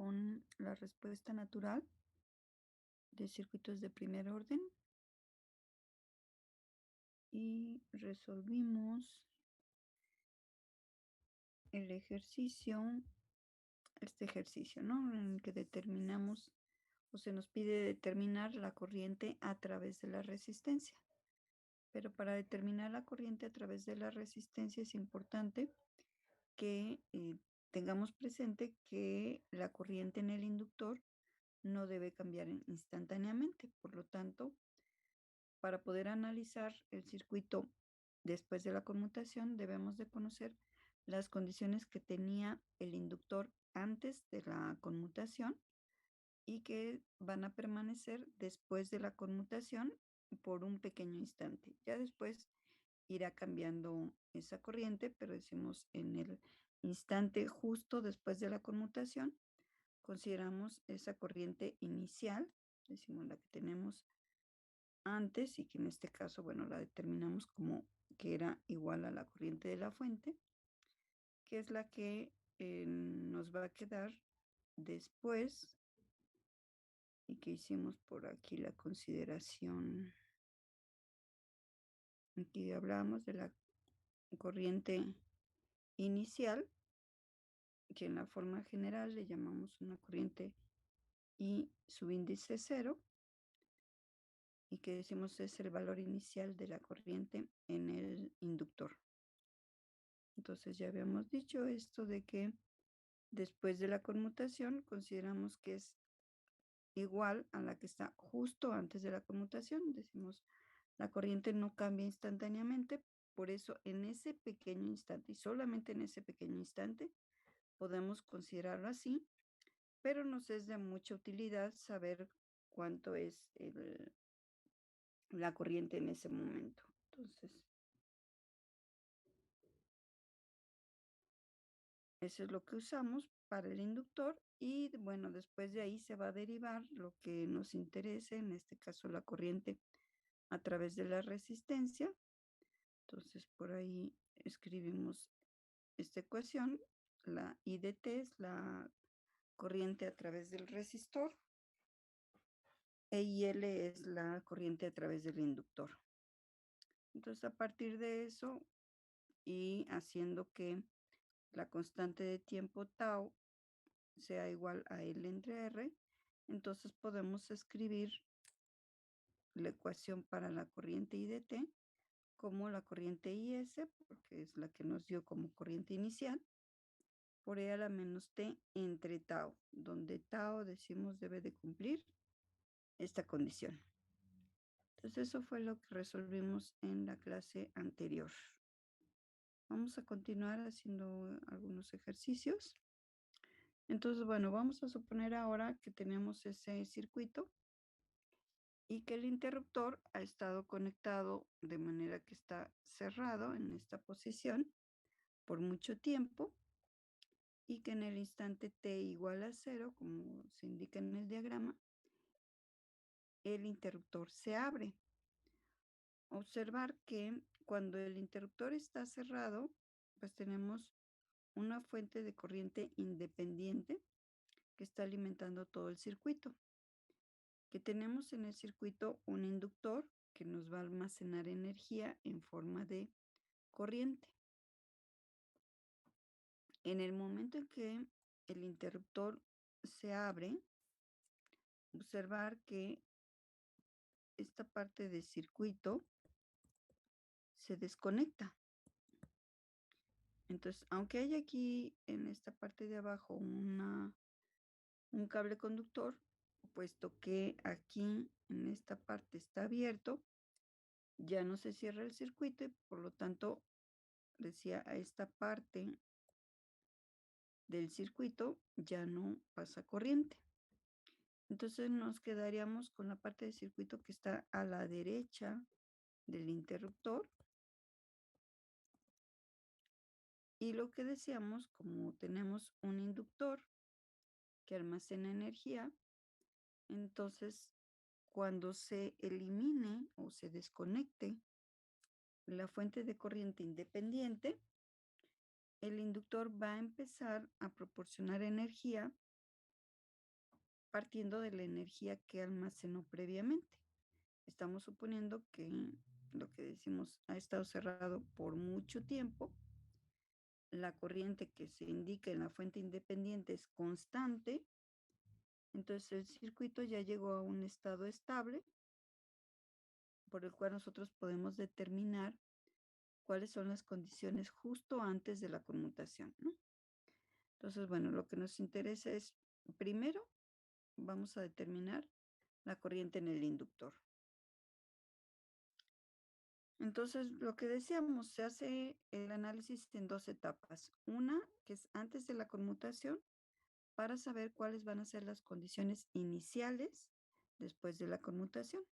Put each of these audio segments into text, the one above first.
con la respuesta natural de circuitos de primer orden y resolvimos el ejercicio, este ejercicio, ¿no? En el que determinamos o se nos pide determinar la corriente a través de la resistencia. Pero para determinar la corriente a través de la resistencia es importante que tengamos presente que la corriente en el inductor no debe cambiar instantáneamente. Por lo tanto, para poder analizar el circuito después de la conmutación, debemos de conocer las condiciones que tenía el inductor antes de la conmutación y que van a permanecer después de la conmutación por un pequeño instante. Ya después irá cambiando esa corriente, pero decimos en el instante justo después de la conmutación, consideramos esa corriente inicial, decimos la que tenemos antes y que en este caso, bueno, la determinamos como que era igual a la corriente de la fuente, que es la que nos va a quedar después y que hicimos por aquí la consideración. Aquí hablábamos de la corriente inicial, que en la forma general le llamamos una corriente y subíndice cero, y que decimos es el valor inicial de la corriente en el inductor. Entonces ya habíamos dicho esto de que después de la conmutación consideramos que es igual a la que está justo antes de la conmutación. Decimos, la corriente no cambia instantáneamente, por eso en ese pequeño instante y solamente en ese pequeño instante podemos considerarlo así, pero nos es de mucha utilidad saber cuánto es la corriente en ese momento. Entonces, eso es lo que usamos para el inductor y bueno, después de ahí se va a derivar lo que nos interese, en este caso la corriente a través de la resistencia. Entonces, por ahí escribimos esta ecuación. La I de T es la corriente a través del resistor e IL es la corriente a través del inductor. Entonces, a partir de eso y haciendo que la constante de tiempo tau sea igual a L entre R, entonces podemos escribir la ecuación para la corriente I de T como la corriente IS, porque es la que nos dio como corriente inicial, por E a la menos T entre tau, donde tau decimos debe de cumplir esta condición. Entonces eso fue lo que resolvimos en la clase anterior. Vamos a continuar haciendo algunos ejercicios. Entonces, bueno, vamos a suponer ahora que tenemos ese circuito y que el interruptor ha estado conectado de manera que está cerrado en esta posición por mucho tiempo y que en el instante t igual a 0, como se indica en el diagrama, el interruptor se abre. Observar que cuando el interruptor está cerrado, pues tenemos una fuente de corriente independiente que está alimentando todo el circuito. Que tenemos en el circuito un inductor que nos va a almacenar energía en forma de corriente. En el momento en que el interruptor se abre, observar que esta parte del circuito se desconecta. Entonces, aunque hay aquí en esta parte de abajo un cable conductor, puesto que aquí en esta parte está abierto, ya no se cierra el circuito y por lo tanto, decía, a esta parte del circuito ya no pasa corriente. Entonces nos quedaríamos con la parte del circuito que está a la derecha del interruptor. Y lo que decíamos, como tenemos un inductor que almacena energía, entonces cuando se elimine o se desconecte la fuente de corriente independiente, el inductor va a empezar a proporcionar energía partiendo de la energía que almacenó previamente. Estamos suponiendo que lo que decimos ha estado cerrado por mucho tiempo, la corriente que se indica en la fuente independiente es constante, entonces el circuito ya llegó a un estado estable por el cual nosotros podemos determinar cuáles son las condiciones justo antes de la conmutación, ¿no? Entonces, bueno, lo que nos interesa es, primero, vamos a determinar la corriente en el inductor. Entonces, lo que decíamos, se hace el análisis en dos etapas. Una, que es antes de la conmutación, para saber cuáles van a ser las condiciones iniciales después de la conmutación.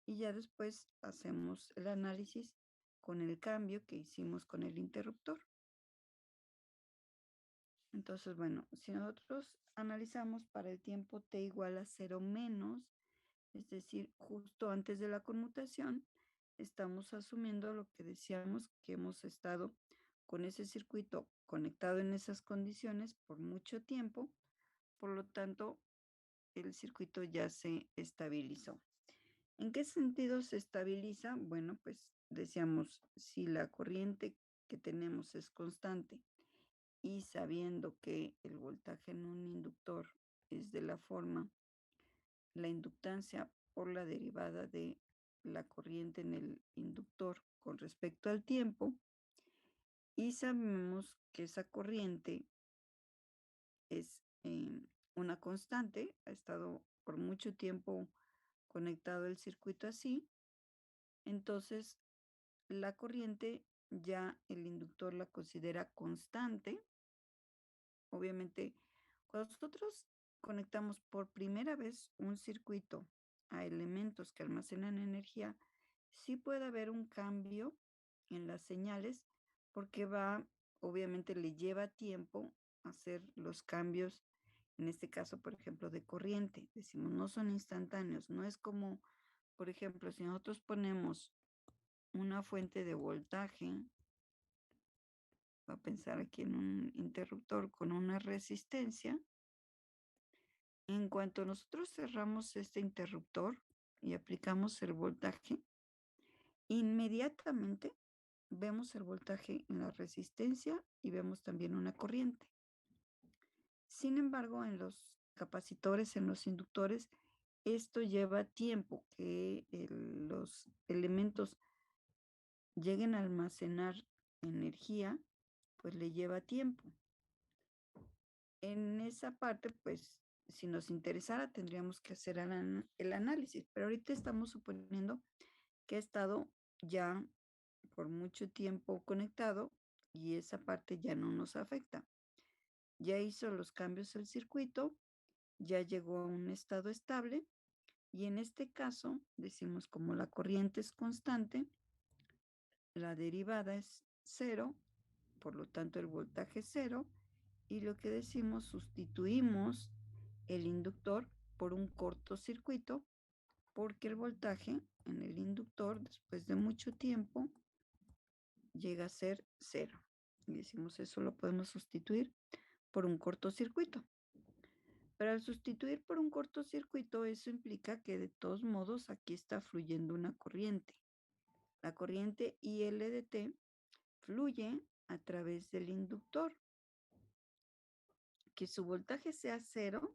Y ya después hacemos el análisis con el cambio que hicimos con el interruptor. Entonces, bueno, si nosotros analizamos para el tiempo t igual a 0 menos, es decir, justo antes de la conmutación, estamos asumiendo lo que decíamos, que hemos estado con ese circuito conectado en esas condiciones por mucho tiempo, por lo tanto, el circuito ya se estabilizó. ¿En qué sentido se estabiliza? Bueno, pues decíamos, si la corriente que tenemos es constante y sabiendo que el voltaje en un inductor es de la forma, la inductancia por la derivada de la corriente en el inductor con respecto al tiempo, y sabemos que esa corriente es una constante, ha estado por mucho tiempo conectado el circuito así, entonces la corriente ya el inductor la considera constante. Obviamente, cuando nosotros conectamos por primera vez un circuito a elementos que almacenan energía, sí puede haber un cambio en las señales porque obviamente le lleva tiempo hacer los cambios, en este caso, por ejemplo, de corriente. Decimos, no son instantáneos, no es como, por ejemplo, si nosotros ponemos una fuente de voltaje, va a pensar aquí en un interruptor con una resistencia. En cuanto nosotros cerramos este interruptor y aplicamos el voltaje, inmediatamente vemos el voltaje en la resistencia y vemos también una corriente. Sin embargo, en los capacitores, en los inductores, esto lleva tiempo que los elementos lleguen a almacenar energía, pues le lleva tiempo. En esa parte, pues, si nos interesara, tendríamos que hacer el análisis, pero ahorita estamos suponiendo que ha estado ya por mucho tiempo conectado y esa parte ya no nos afecta. Ya hizo los cambios el circuito, ya llegó a un estado estable y en este caso decimos como la corriente es constante, la derivada es cero, por lo tanto el voltaje es cero, y lo que decimos, sustituimos el inductor por un cortocircuito porque el voltaje en el inductor después de mucho tiempo llega a ser cero. Y decimos, eso lo podemos sustituir por un cortocircuito. Pero al sustituir por un cortocircuito, eso implica que de todos modos aquí está fluyendo una corriente. La corriente IL de T fluye a través del inductor. Que su voltaje sea cero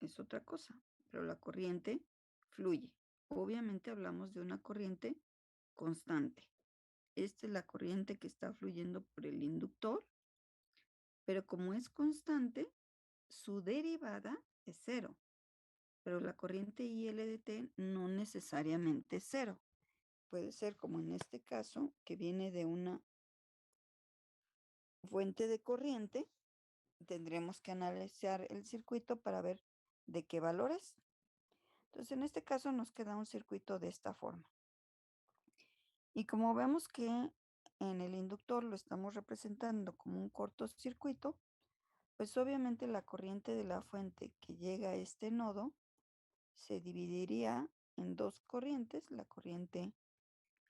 es otra cosa, pero la corriente fluye. Obviamente hablamos de una corriente constante. Esta es la corriente que está fluyendo por el inductor, pero como es constante, su derivada es cero. Pero la corriente IL de T no necesariamente es cero. Puede ser como en este caso, que viene de una fuente de corriente. Tendremos que analizar el circuito para ver de qué valor es. Entonces, en este caso nos queda un circuito de esta forma. Y como vemos que en el inductor lo estamos representando como un cortocircuito, pues obviamente la corriente de la fuente que llega a este nodo se dividiría en dos corrientes, la corriente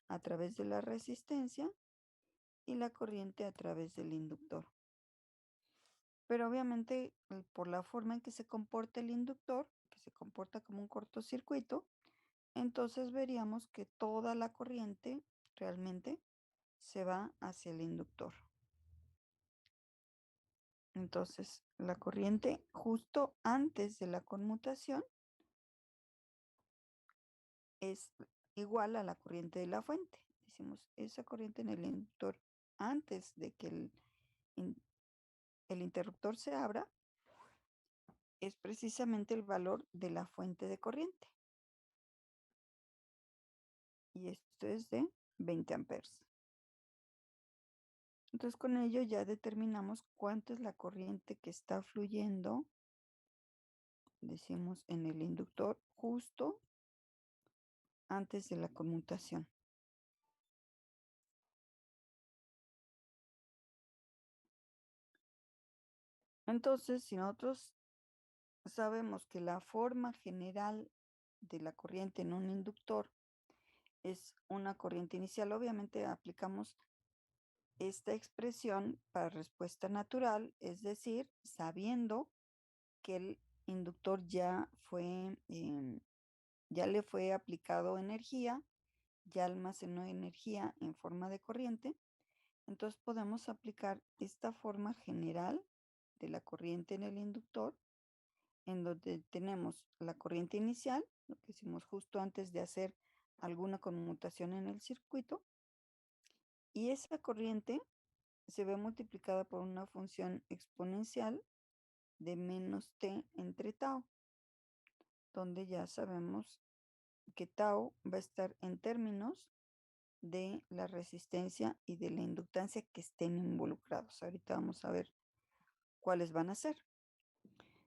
a través de la resistencia y la corriente a través del inductor. Pero obviamente por la forma en que se comporta el inductor, que se comporta como un cortocircuito, entonces veríamos que toda la corriente realmente se va hacia el inductor. Entonces, la corriente justo antes de la conmutación es igual a la corriente de la fuente. Decimos, esa corriente en el inductor antes de que el interruptor se abra es precisamente el valor de la fuente de corriente. Y esto es de 20 amperes. Entonces, con ello ya determinamos cuánto es la corriente que está fluyendo, decimos, en el inductor justo antes de la conmutación. Entonces, si nosotros sabemos que la forma general de la corriente en un inductor es una corriente inicial, obviamente aplicamos esta expresión para respuesta natural, es decir, sabiendo que el inductor ya le fue aplicado energía, ya almacenó energía en forma de corriente, entonces podemos aplicar esta forma general de la corriente en el inductor, en donde tenemos la corriente inicial, lo que hicimos justo antes de hacer alguna conmutación en el circuito, y esa corriente se ve multiplicada por una función exponencial de menos t entre tau, donde ya sabemos que tau va a estar en términos de la resistencia y de la inductancia que estén involucrados. Ahorita vamos a ver cuáles van a ser.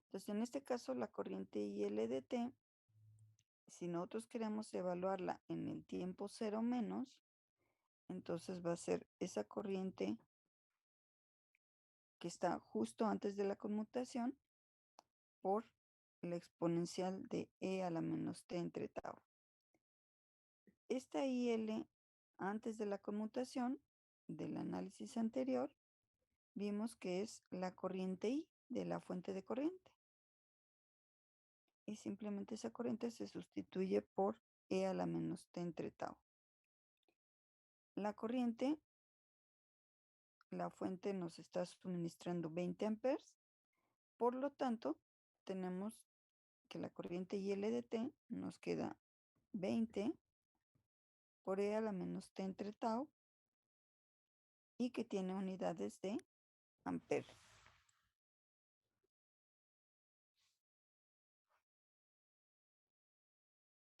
Entonces, en este caso, la corriente IL de t, si nosotros queremos evaluarla en el tiempo cero menos, entonces va a ser esa corriente que está justo antes de la conmutación por la exponencial de e a la menos t entre tau. Esta IL antes de la conmutación del análisis anterior, vimos que es la corriente I de la fuente de corriente. Y simplemente esa corriente se sustituye por e a la menos t entre tau. La corriente, la fuente nos está suministrando 20 amperes, por lo tanto, tenemos que la corriente IL de t nos queda 20 por e a la menos t entre tau y que tiene unidades de amperes.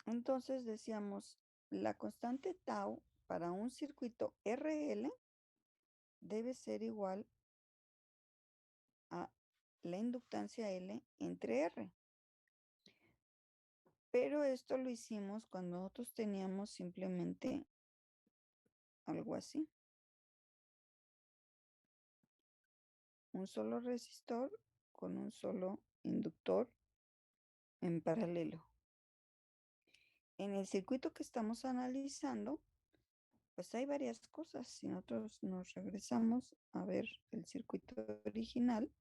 Entonces decíamos, la constante tau para un circuito RL debe ser igual a la inductancia L entre R. Pero esto lo hicimos cuando nosotros teníamos simplemente algo así. Un solo resistor con un solo inductor en paralelo. En el circuito que estamos analizando, pues hay varias cosas. Si nosotros nos regresamos a ver el circuito original,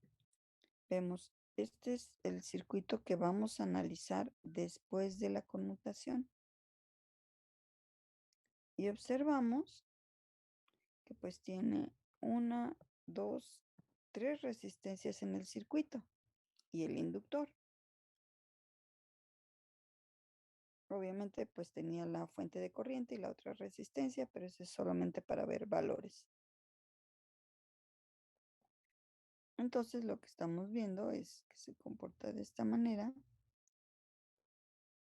vemos, este es el circuito que vamos a analizar después de la conmutación. Y observamos que pues tiene una, dos, tres resistencias en el circuito y el inductor. Obviamente pues tenía la fuente de corriente y la otra resistencia, pero eso es solamente para ver valores. Entonces lo que estamos viendo es que se comporta de esta manera.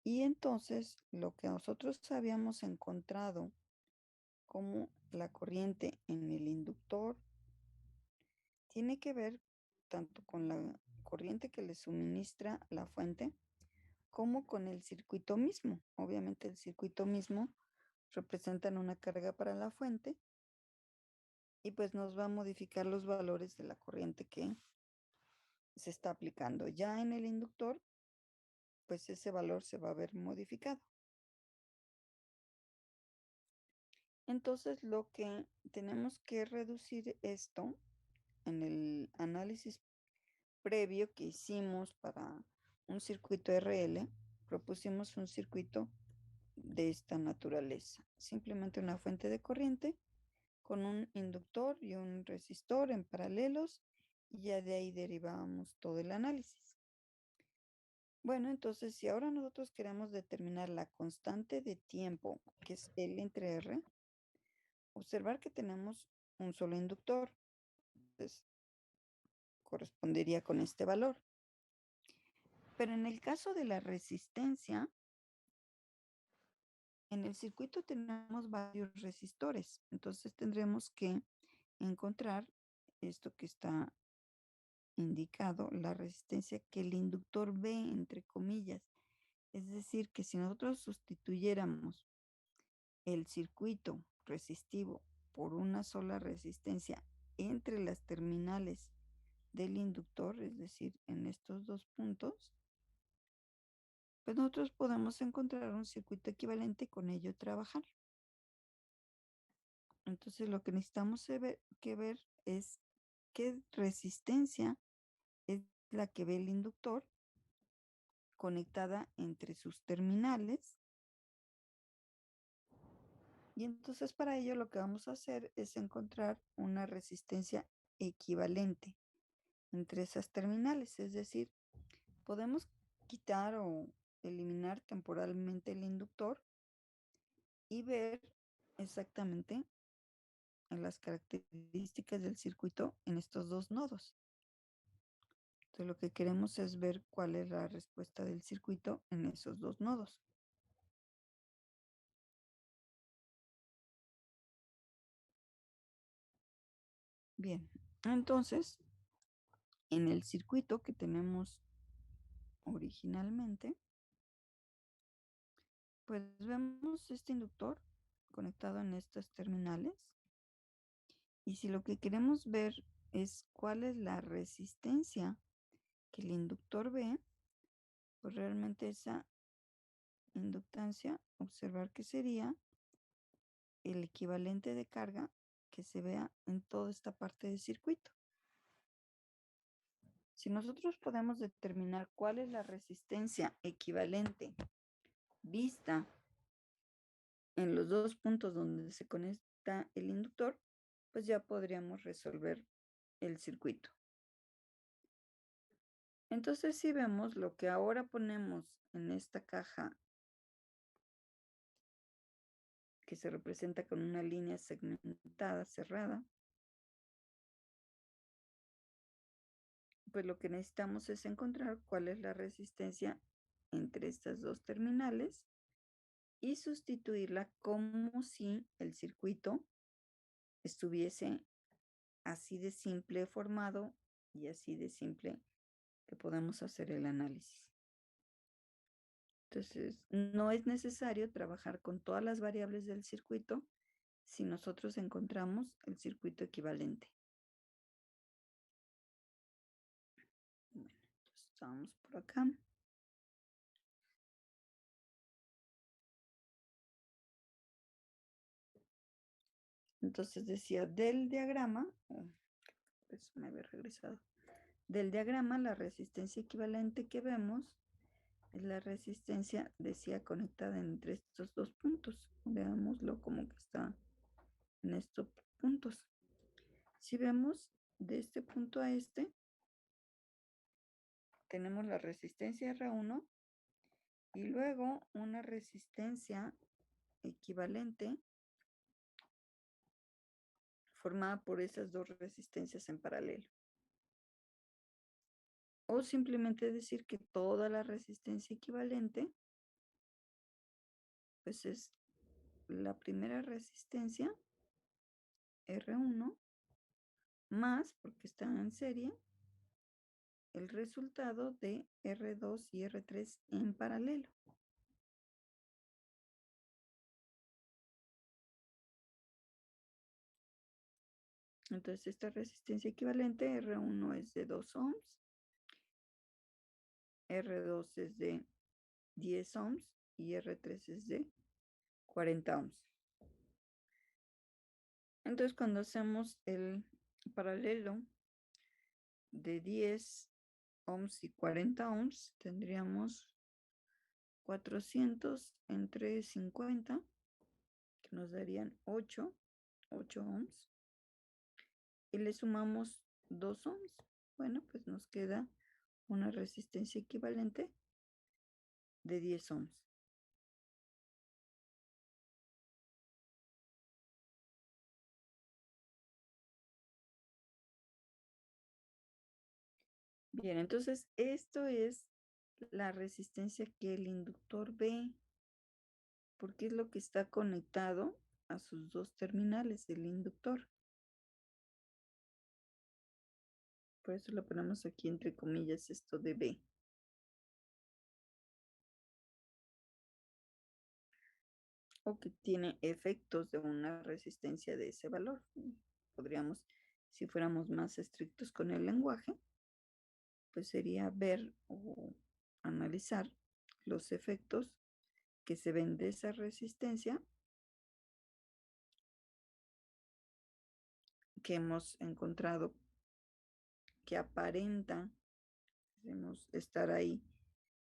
Y entonces lo que nosotros habíamos encontrado como la corriente en el inductor tiene que ver tanto con la corriente que le suministra la fuente como con el circuito mismo. Obviamente el circuito mismo representa una carga para la fuente y pues nos va a modificar los valores de la corriente que se está aplicando. Ya en el inductor, pues ese valor se va a ver modificado. Entonces lo que tenemos que reducir esto en el análisis previo que hicimos para un circuito RL, propusimos un circuito de esta naturaleza. Simplemente una fuente de corriente con un inductor y un resistor en paralelos y ya de ahí derivábamos todo el análisis. Bueno, entonces si ahora nosotros queremos determinar la constante de tiempo, que es L entre R, observar que tenemos un solo inductor, entonces correspondería con este valor. Pero en el caso de la resistencia, en el circuito tenemos varios resistores, entonces tendremos que encontrar esto que está indicado, la resistencia que el inductor ve, entre comillas. Es decir, que si nosotros sustituyéramos el circuito resistivo por una sola resistencia entre las terminales del inductor, es decir, en estos dos puntos, pues nosotros podemos encontrar un circuito equivalente y con ello trabajar. Entonces lo que necesitamos que ver es qué resistencia es la que ve el inductor conectada entre sus terminales. Y entonces para ello lo que vamos a hacer es encontrar una resistencia equivalente entre esas terminales. Es decir, podemos quitar o eliminar temporalmente el inductor y ver exactamente las características del circuito en estos dos nodos. Entonces lo que queremos es ver cuál es la respuesta del circuito en esos dos nodos. Bien, entonces en el circuito que tenemos originalmente, pues vemos este inductor conectado en estas terminales. Y si lo que queremos ver es cuál es la resistencia que el inductor ve, pues realmente esa inductancia, observar que sería el equivalente de carga que se vea en toda esta parte del circuito. Si nosotros podemos determinar cuál es la resistencia equivalente vista en los dos puntos donde se conecta el inductor, pues ya podríamos resolver el circuito. Entonces, si vemos lo que ahora ponemos en esta caja que se representa con una línea segmentada, cerrada, pues lo que necesitamos es encontrar cuál es la resistencia entre estas dos terminales y sustituirla como si el circuito estuviese así de simple formado y así de simple que podamos hacer el análisis. Entonces, no es necesario trabajar con todas las variables del circuito si nosotros encontramos el circuito equivalente. Bueno, entonces vamos por acá. Entonces decía del diagrama, pues me había regresado. Del diagrama, la resistencia equivalente que vemos es la resistencia, decía, conectada entre estos dos puntos. Veámoslo como que está en estos puntos. Si vemos de este punto a este, tenemos la resistencia R1 y luego una resistencia equivalente formada por esas dos resistencias en paralelo. O simplemente decir que toda la resistencia equivalente pues es la primera resistencia R1 más, porque están en serie, el resultado de R2 y R3 en paralelo. Entonces esta resistencia equivalente R1 es de 2 ohms, R2 es de 10 ohms y R3 es de 40 ohms. Entonces cuando hacemos el paralelo de 10 ohms y 40 ohms, tendríamos 400 entre 50, que nos darían 8 ohms, y le sumamos 2 ohms. Bueno, pues nos queda una resistencia equivalente de 10 ohms. Bien, entonces esto es la resistencia que el inductor ve, porque es lo que está conectado a sus dos terminales del inductor. Por eso lo ponemos aquí entre comillas esto de B. O que tiene efectos de una resistencia de ese valor. Podríamos, si fuéramos más estrictos con el lenguaje, pues sería ver o analizar los efectos que se ven de esa resistencia que hemos encontrado que aparenta estar ahí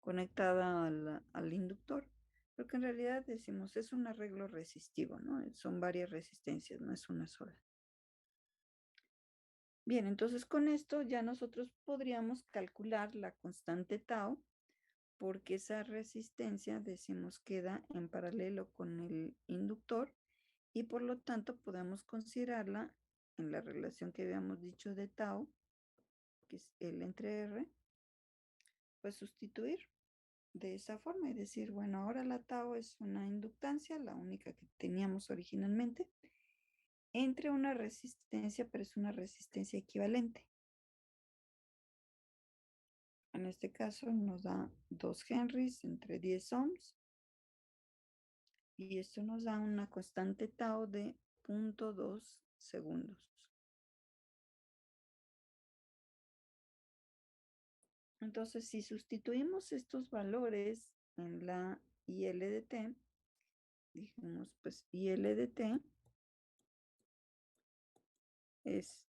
conectada al inductor, pero que en realidad decimos es un arreglo resistivo, ¿no? Son varias resistencias, no es una sola. Bien, entonces con esto ya nosotros podríamos calcular la constante tau, porque esa resistencia, decimos, queda en paralelo con el inductor y por lo tanto podemos considerarla en la relación que habíamos dicho de tau, que es L entre R, pues sustituir de esa forma y decir, bueno, ahora la tau es una inductancia, la única que teníamos originalmente, entre una resistencia, pero es una resistencia equivalente. En este caso nos da 2 henrys entre 10 ohms y esto nos da una constante tau de 0.2 segundos. Entonces, si sustituimos estos valores en la IL de T, dijimos, pues IL de T es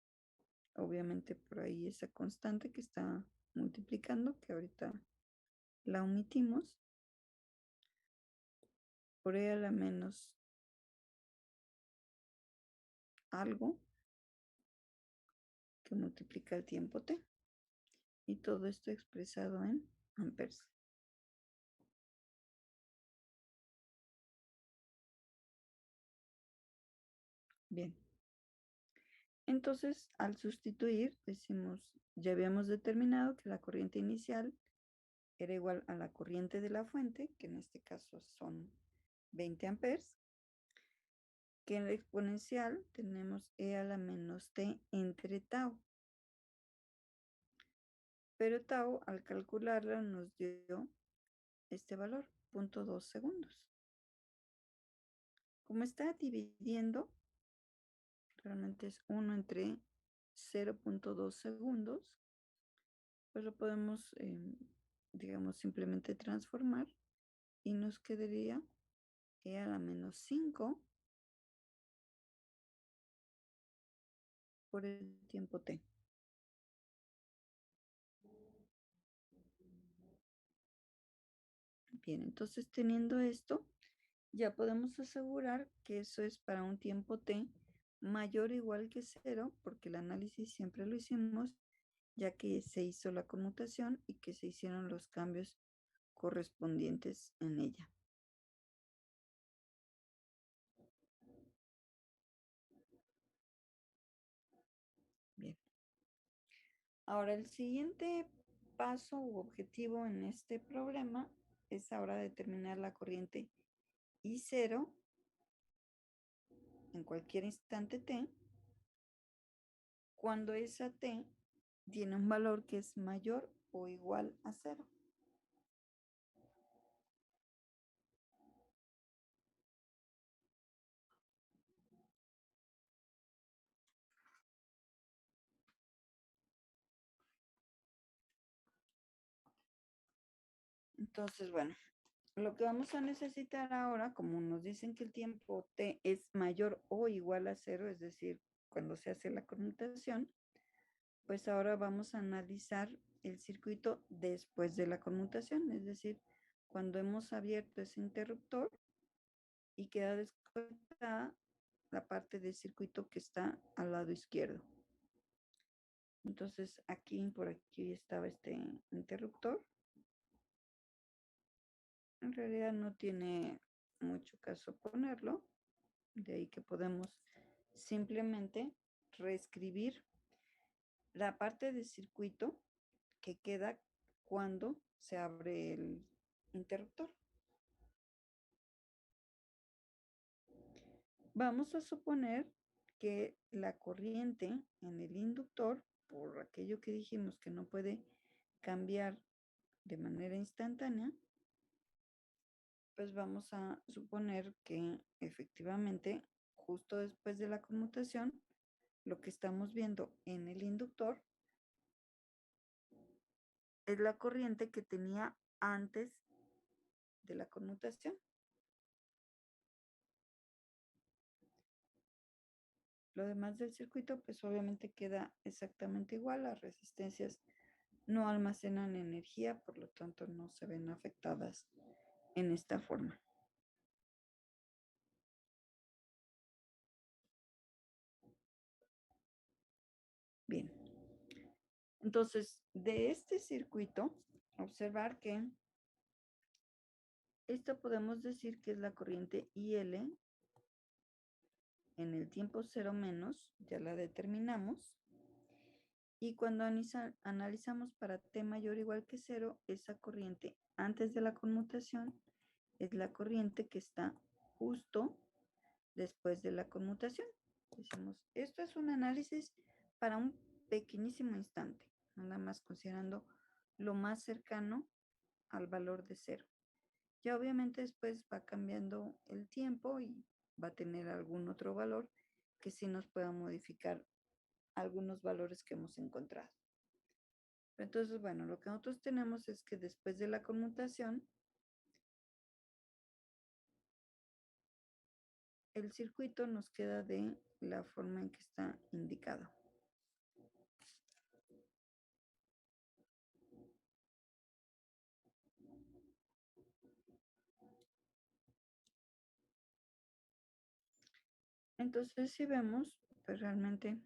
obviamente por ahí esa constante que está multiplicando, que ahorita la omitimos, por E a la menos algo que multiplica el tiempo T. Y todo esto expresado en amperes. Bien. Entonces, al sustituir, decimos, ya habíamos determinado que la corriente inicial era igual a la corriente de la fuente, que en este caso son 20 amperes, que en la exponencial tenemos E a la menos T entre tau. Pero tau, al calcularla, nos dio este valor, 0.2 segundos. Como está dividiendo, realmente es 1 entre 0.2 segundos, pues lo podemos, digamos, simplemente transformar y nos quedaría E a la menos 5 por el tiempo T. Bien, entonces teniendo esto, ya podemos asegurar que eso es para un tiempo T mayor o igual que 0, porque el análisis siempre lo hicimos, ya que se hizo la conmutación y que se hicieron los cambios correspondientes en ella. Bien. Ahora, el siguiente paso u objetivo en este problema es ahora determinar la corriente I0 en cualquier instante t, cuando esa t tiene un valor que es mayor o igual a 0. Entonces, bueno, lo que vamos a necesitar ahora, como nos dicen que el tiempo t es mayor o igual a 0, es decir, cuando se hace la conmutación, pues ahora vamos a analizar el circuito después de la conmutación, es decir, cuando hemos abierto ese interruptor y queda desconectada la parte del circuito que está al lado izquierdo. Entonces aquí, por aquí estaba este interruptor. En realidad no tiene mucho caso ponerlo, de ahí que podemos simplemente reescribir la parte del circuito que queda cuando se abre el interruptor. Vamos a suponer que la corriente en el inductor, por aquello que dijimos que no puede cambiar de manera instantánea, pues vamos a suponer que efectivamente justo después de la conmutación, lo que estamos viendo en el inductor es la corriente que tenía antes de la conmutación. Lo demás del circuito, pues obviamente queda exactamente igual. Las resistencias no almacenan energía, por lo tanto no se ven afectadas en esta forma. Bien, entonces de este circuito, observar que esto podemos decir que es la corriente IL en el tiempo cero menos, ya la determinamos. Y cuando analizamos para t mayor o igual que cero, esa corriente antes de la conmutación es la corriente que está justo después de la conmutación. Decimos, esto es un análisis para un pequeñísimo instante, nada más considerando lo más cercano al valor de cero. Ya obviamente después va cambiando el tiempo y va a tener algún otro valor que sí nos pueda modificar algunos valores que hemos encontrado. Entonces, bueno, lo que nosotros tenemos es que después de la conmutación, el circuito nos queda de la forma en que está indicado. Entonces, si vemos, pues realmente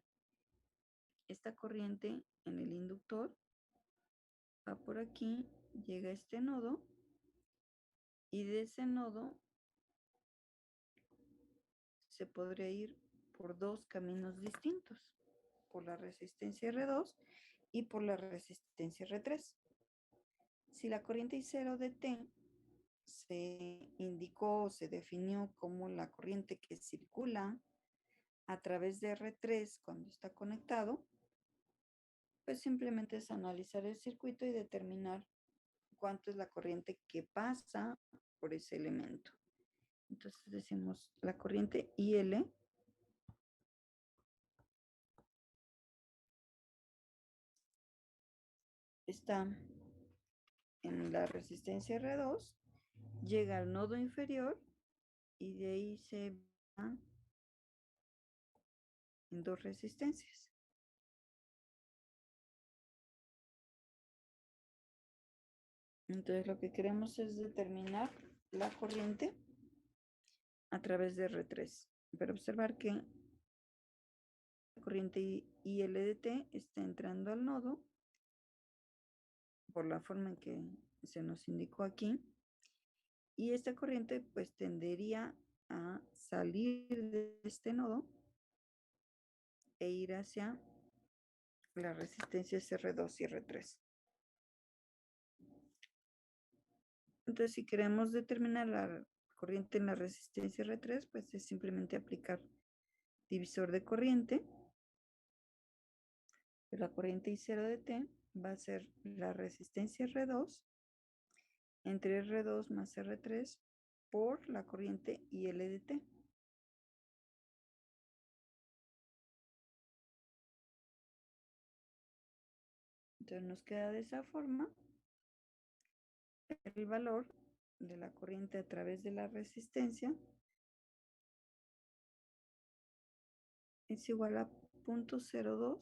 esta corriente en el inductor va por aquí, llega a este nodo y de ese nodo se podría ir por dos caminos distintos, por la resistencia R2 y por la resistencia R3. Si la corriente I0 de T se indicó, se definió como la corriente que circula a través de R3 cuando está conectado, pues simplemente es analizar el circuito y determinar cuánto es la corriente que pasa por ese elemento. Entonces decimos la corriente IL está en la resistencia R2, llega al nodo inferior y de ahí se va en dos resistencias. Entonces lo que queremos es determinar la corriente a través de R3. Pero observar que la corriente ILDT está entrando al nodo por la forma en que se nos indicó aquí. Y esta corriente pues tendería a salir de este nodo e ir hacia las resistencias R2 y R3. Entonces, si queremos determinar la corriente en la resistencia R3, pues es simplemente aplicar divisor de corriente. La corriente I0 de T va a ser la resistencia R2 entre R2 más R3 por la corriente IL de T. Entonces nos queda de esa forma el valor de la corriente a través de la resistencia es igual a 0.02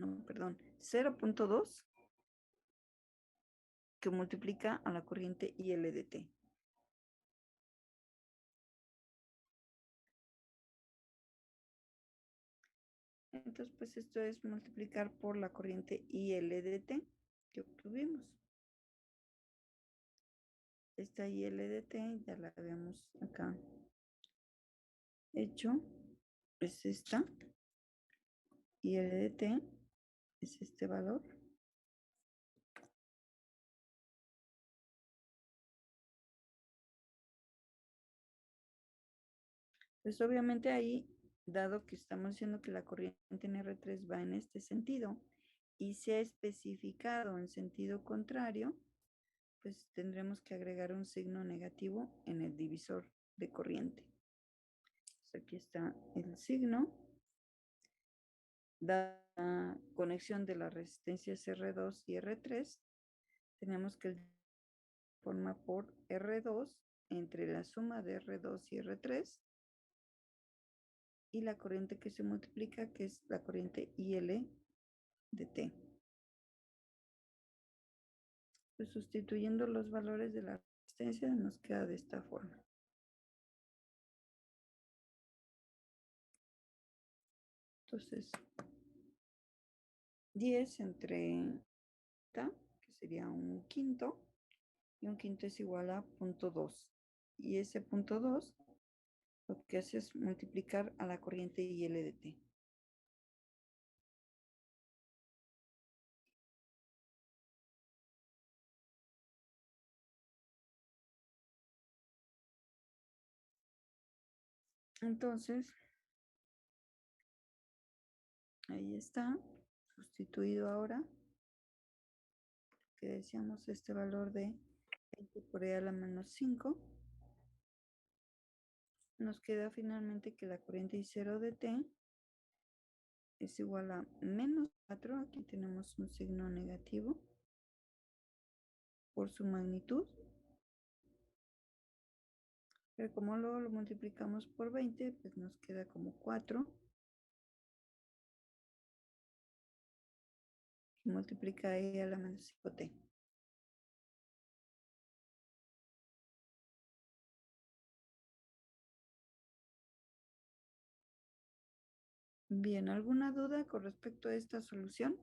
no, perdón, 0.2 que multiplica a la corriente IL de T. Entonces, pues esto es multiplicar por la corriente IL de T que obtuvimos. Esta IL de T ya la habíamos acá hecho. Es esta. IL de T es este valor. Pues obviamente ahí, dado que estamos diciendo que la corriente en R3 va en este sentido y se ha especificado en sentido contrario, pues tendremos que agregar un signo negativo en el divisor de corriente. Pues aquí está el signo. Dada la conexión de las resistencias R2 y R3, tenemos que forma por R2 entre la suma de R2 y R3 y la corriente que se multiplica, que es la corriente IL de T. Pues sustituyendo los valores de la resistencia nos queda de esta forma. Entonces, 10 entre T, que sería un quinto, y un quinto es igual a 0.2. Y ese 0.2 lo que hace es multiplicar a la corriente IL de T. Entonces, ahí está, sustituido ahora, que decíamos este valor de 20 por E a la menos 5. Nos queda finalmente que la corriente I0 de T es igual a menos 4. Aquí tenemos un signo negativo por su magnitud. Pero como luego lo multiplicamos por 20, pues nos queda como 4. Y multiplica E a la menos 5T. Bien, ¿alguna duda con respecto a esta solución?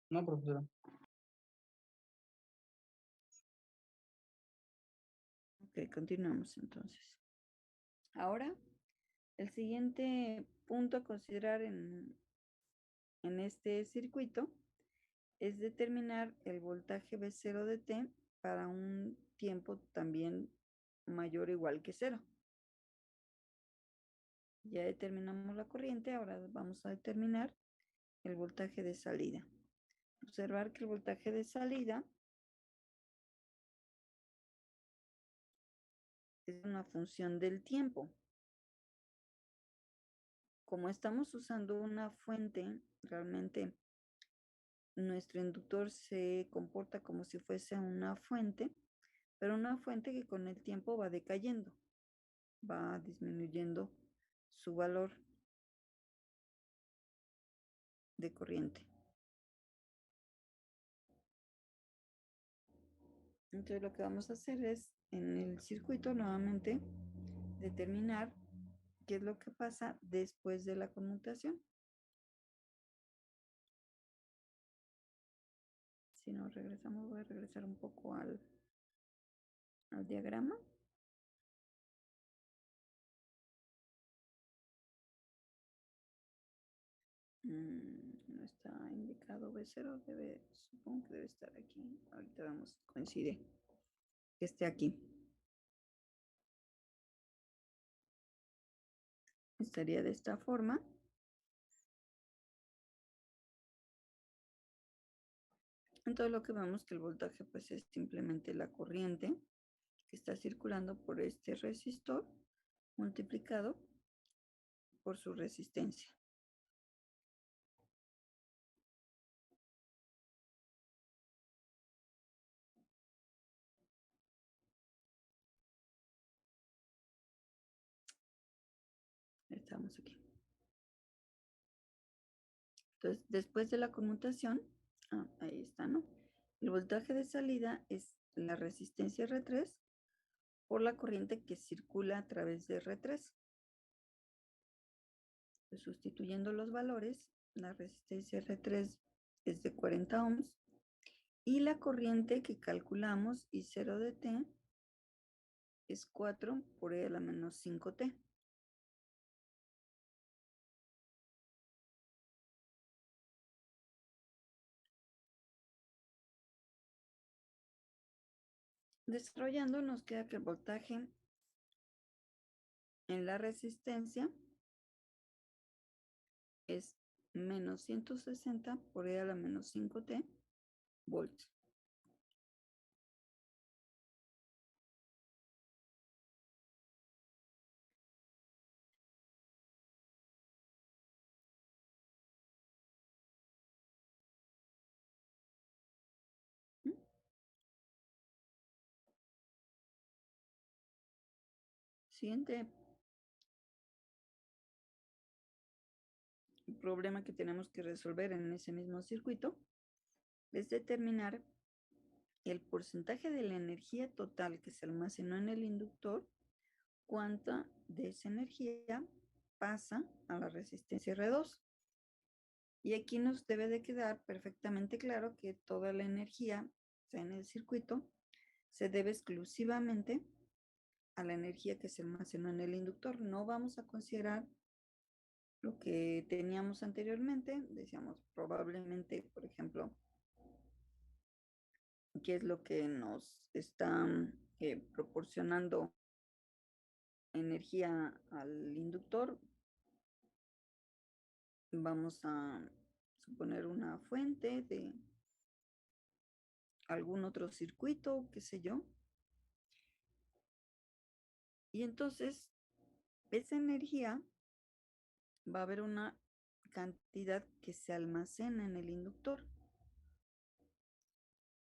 No, profesora. Ok, continuamos entonces. Ahora, el siguiente punto a considerar en este circuito es determinar el voltaje V0 de T para un tiempo también mayor o igual que 0. Ya determinamos la corriente, ahora vamos a determinar el voltaje de salida. Observar que el voltaje de salida es una función del tiempo. Como estamos usando una fuente, realmente nuestro inductor se comporta como si fuese una fuente, pero una fuente que con el tiempo va decayendo, va disminuyendo su valor de corriente. Entonces lo que vamos a hacer es en el circuito nuevamente determinar qué es lo que pasa después de la conmutación. Si nos regresamos, voy a regresar un poco al diagrama. No está indicado B0, supongo que debe estar aquí. Ahorita vamos, coincide que esté aquí. Estaría de esta forma. Entonces lo que vemos que el voltaje pues es simplemente la corriente que está circulando por este resistor multiplicado por su resistencia. estamos aquí. Entonces, después de la conmutación, ahí está, ¿no? El voltaje de salida es la resistencia R3 por la corriente que circula a través de R3. Pues, sustituyendo los valores, la resistencia R3 es de 40 ohms y la corriente que calculamos, I0 de T, es 4 por E a la menos 5T. Desarrollando nos queda que el voltaje en la resistencia es menos 160 por E a la menos 5T volts. Siguiente problema que tenemos que resolver en ese mismo circuito es determinar el porcentaje de la energía total que se almacenó en el inductor, cuánta de esa energía pasa a la resistencia R2. Y aquí nos debe de quedar perfectamente claro que toda la energía en el circuito se debe exclusivamente a la energía que se almacenó en el inductor. No vamos a considerar lo que teníamos anteriormente. Decíamos probablemente, por ejemplo, qué es lo que nos está proporcionando energía al inductor. Vamos a suponer una fuente de algún otro circuito, qué sé yo. Y entonces, esa energía va a haber una cantidad que se almacena en el inductor.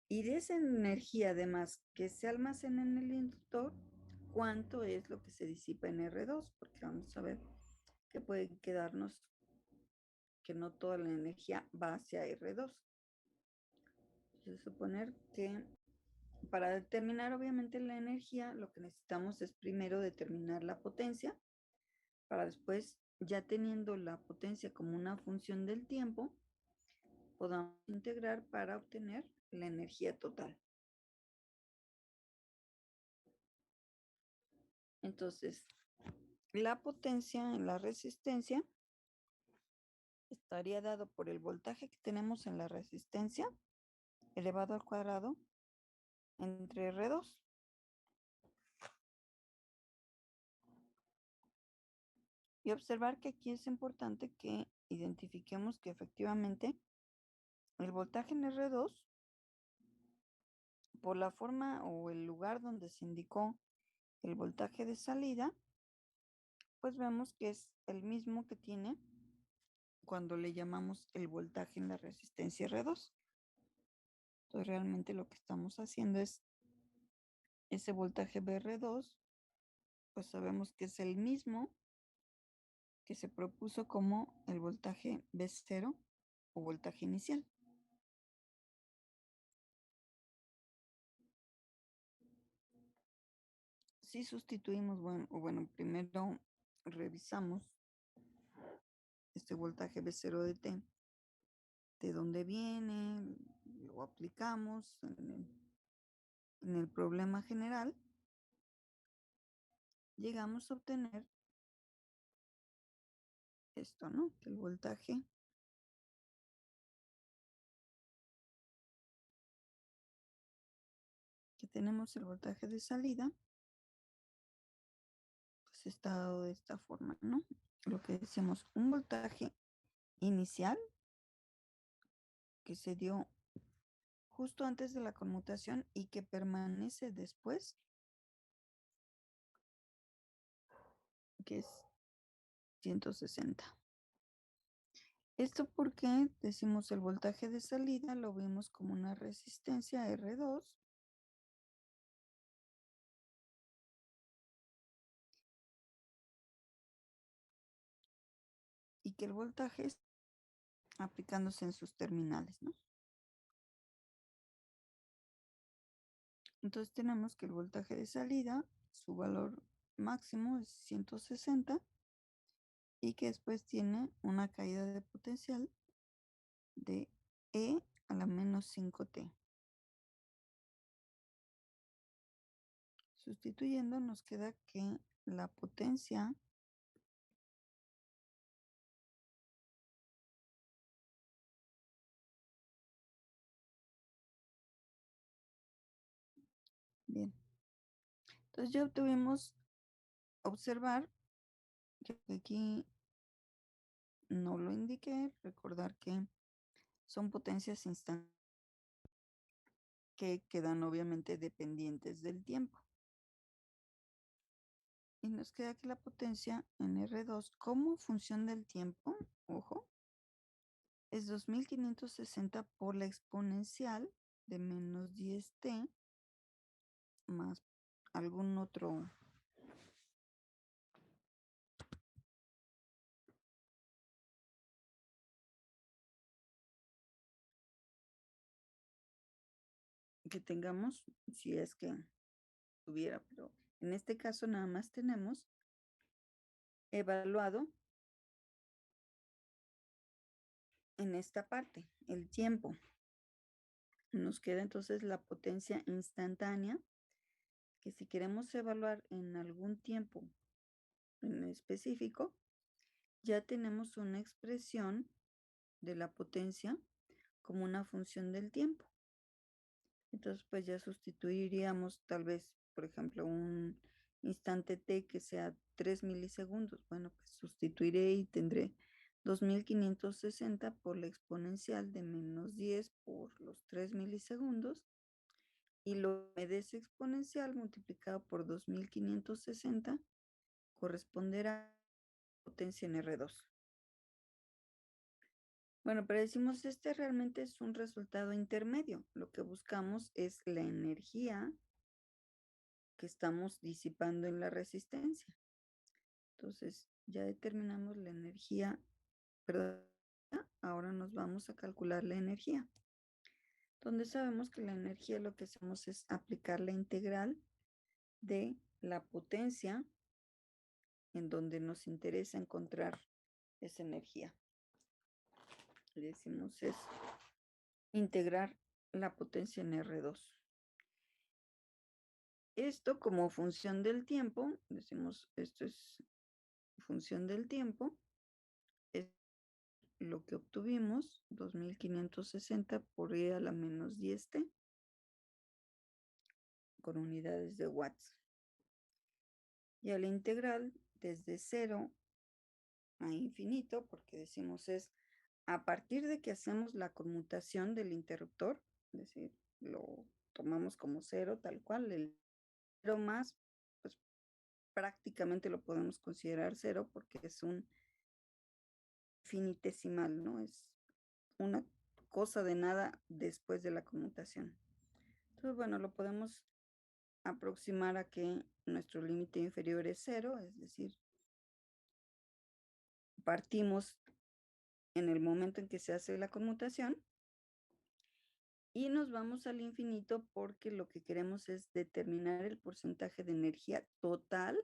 Y de esa energía, además, que se almacena en el inductor, ¿cuánto es lo que se disipa en R2? Porque vamos a ver que puede quedarnos que no toda la energía va hacia R2. Entonces, suponer que para determinar obviamente la energía, lo que necesitamos es primero determinar la potencia, para después, ya teniendo la potencia como una función del tiempo, podamos integrar para obtener la energía total. Entonces, la potencia en la resistencia estaría dado por el voltaje que tenemos en la resistencia elevado al cuadrado entre R2. Y observar que aquí es importante que identifiquemos que efectivamente el voltaje en R2, por la forma o el lugar donde se indicó el voltaje de salida, pues vemos que es el mismo que tiene cuando le llamamos el voltaje en la resistencia R2. Entonces realmente lo que estamos haciendo es ese voltaje BR2, pues sabemos que es el mismo que se propuso como el voltaje B0 o voltaje inicial. Si sustituimos, bueno, primero revisamos este voltaje B0 de T, de dónde viene, lo aplicamos en el problema general, llegamos a obtener esto, ¿no? Que el voltaje que tenemos, el voltaje de salida, pues está dado de esta forma, ¿no? Lo que decimos, un voltaje inicial que se dio justo antes de la conmutación y que permanece después, que es 160. Esto porque decimos el voltaje de salida lo vemos como una resistencia R2 que el voltaje es aplicándose en sus terminales, ¿no? Entonces tenemos que el voltaje de salida, su valor máximo es 160 y que después tiene una caída de potencial de E a la menos 5t. Sustituyendo nos queda que la potencia bien. Entonces ya obtuvimos observar que aquí no lo indiqué, recordar que son potencias instantáneas que quedan obviamente dependientes del tiempo. Y nos queda que la potencia en R2 como función del tiempo, ojo, es 2560 por la exponencial de menos 10t más algún otro que tengamos, si es que tuviera, pero en este caso nada más tenemos evaluado en esta parte el tiempo. Nos queda entonces la potencia instantánea, que si queremos evaluar en algún tiempo en específico, ya tenemos una expresión de la potencia como una función del tiempo. Entonces, pues ya sustituiríamos tal vez, por ejemplo, un instante t que sea 3 milisegundos. Bueno, pues sustituiré y tendré 2560 por la exponencial de menos 10 por los 3 milisegundos. Y lo de ese exponencial multiplicado por 2560 corresponderá a la potencia en R2. Bueno, pero decimos, este realmente es un resultado intermedio. Lo que buscamos es la energía que estamos disipando en la resistencia. Entonces, ya determinamos la energía, perdón, ahora nos vamos a calcular la energía, donde sabemos que la energía lo que hacemos es aplicar la integral de la potencia en donde nos interesa encontrar esa energía. Le decimos es integrar la potencia en R2. Esto como función del tiempo, decimos esto es función del tiempo, es lo que obtuvimos, 2560 por E a la menos 10t, con unidades de watts. Y a la integral desde 0 a infinito, porque decimos es a partir de que hacemos la conmutación del interruptor, es decir, lo tomamos como 0 tal cual, el 0 más, pues prácticamente lo podemos considerar 0 porque es un infinitesimal, ¿no? Es una cosa de nada después de la conmutación. Entonces, bueno, lo podemos aproximar a que nuestro límite inferior es 0, es decir, partimos en el momento en que se hace la conmutación y nos vamos al infinito porque lo que queremos es determinar el porcentaje de energía total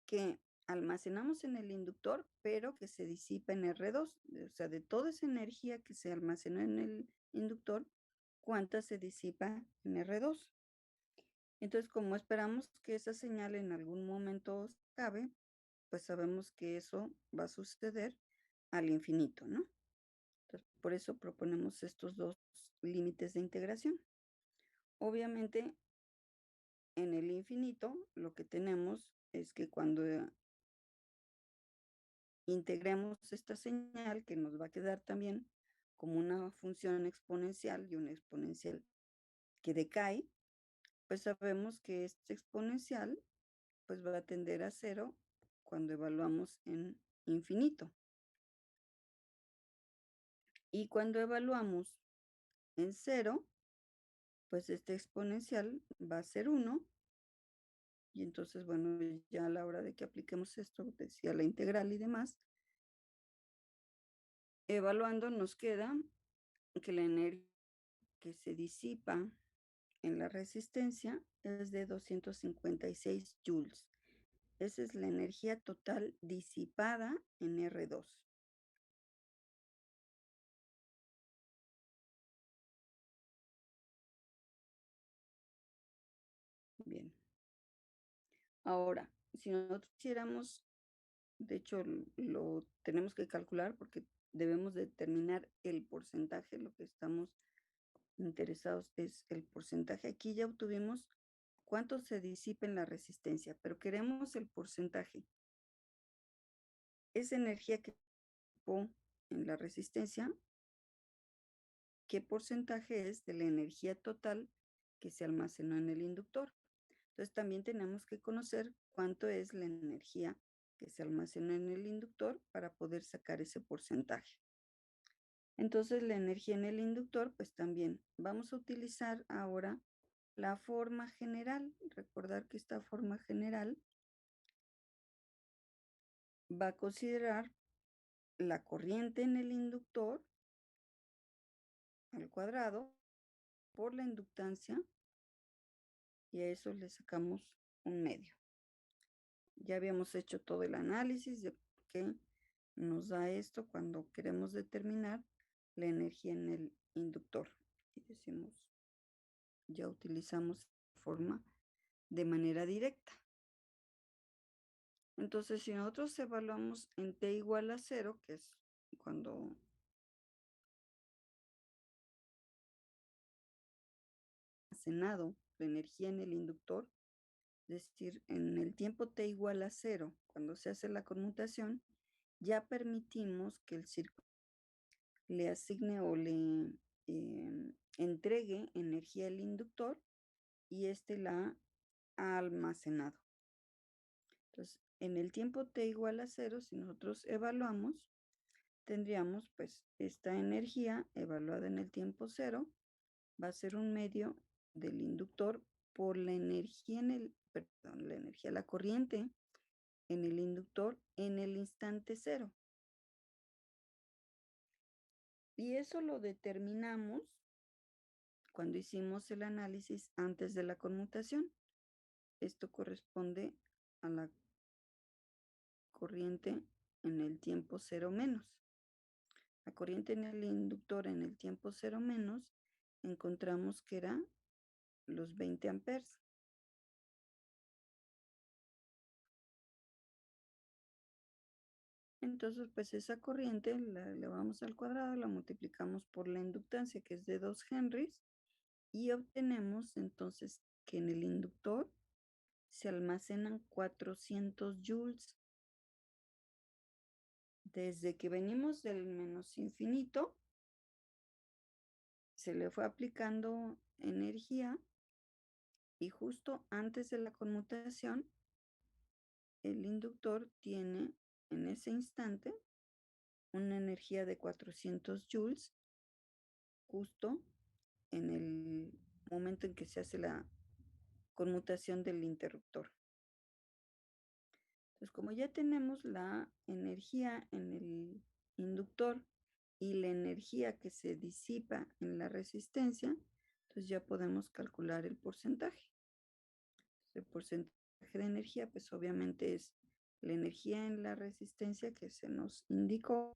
que almacenamos en el inductor, pero que se disipa en R2. O sea, de toda esa energía que se almacenó en el inductor, ¿cuánta se disipa en R2? Entonces, como esperamos que esa señal en algún momento se acabe, pues sabemos que eso va a suceder al infinito, ¿no? Entonces, por eso proponemos estos dos límites de integración. Obviamente, en el infinito, lo que tenemos es que cuando integremos esta señal, que nos va a quedar también como una función exponencial y una exponencial que decae, pues sabemos que este exponencial pues va a tender a 0 cuando evaluamos en infinito. Y cuando evaluamos en 0, pues este exponencial va a ser 1 Y entonces, bueno, ya a la hora de que apliquemos esto, decía la integral y demás, evaluando nos queda que la energía que se disipa en la resistencia es de 256 joules. Esa es la energía total disipada en R2. Bien. Ahora, si nosotros quisiéramos, de hecho lo tenemos que calcular porque debemos determinar el porcentaje, lo que estamos interesados es el porcentaje. Aquí ya obtuvimos cuánto se disipa en la resistencia, pero queremos el porcentaje. Esa energía que disipó en la resistencia, ¿qué porcentaje es de la energía total que se almacenó en el inductor? Entonces también tenemos que conocer cuánto es la energía que se almacenó en el inductor para poder sacar ese porcentaje. Entonces la energía en el inductor, pues también vamos a utilizar ahora la forma general. Recordar que esta forma general va a considerar la corriente en el inductor al cuadrado por la inductancia y a eso le sacamos un medio. Ya habíamos hecho todo el análisis de qué nos da esto cuando queremos determinar la energía en el inductor. Y decimos, ya utilizamos la forma de manera directa. Entonces, si nosotros evaluamos en t igual a 0, que es cuando almacenado la energía en el inductor, es decir, en el tiempo t igual a 0, cuando se hace la conmutación, ya permitimos que el circuito le asigne o le entregue energía al inductor y este la ha almacenado. Entonces, en el tiempo t igual a 0, si nosotros evaluamos, tendríamos pues esta energía evaluada en el tiempo 0 va a ser un medio del inductor por la energía en el, perdón, la energía, la corriente en el inductor en el instante 0. Y eso lo determinamos cuando hicimos el análisis antes de la conmutación. Esto corresponde a la corriente en el tiempo 0 menos. La corriente en el inductor en el tiempo 0 menos encontramos que era los 20 amperes. Entonces, pues esa corriente la elevamos al cuadrado, la multiplicamos por la inductancia, que es de 2 henries, y obtenemos entonces que en el inductor se almacenan 400 joules. Desde que venimos del menos infinito, se le fue aplicando energía y justo antes de la conmutación, el inductor tiene en ese instante una energía de 400 joules justo en el momento en que se hace la conmutación del interruptor. Entonces, como ya tenemos la energía en el inductor y la energía que se disipa en la resistencia, entonces ya podemos calcular el porcentaje. El porcentaje de energía, pues obviamente es la energía en la resistencia que se nos indicó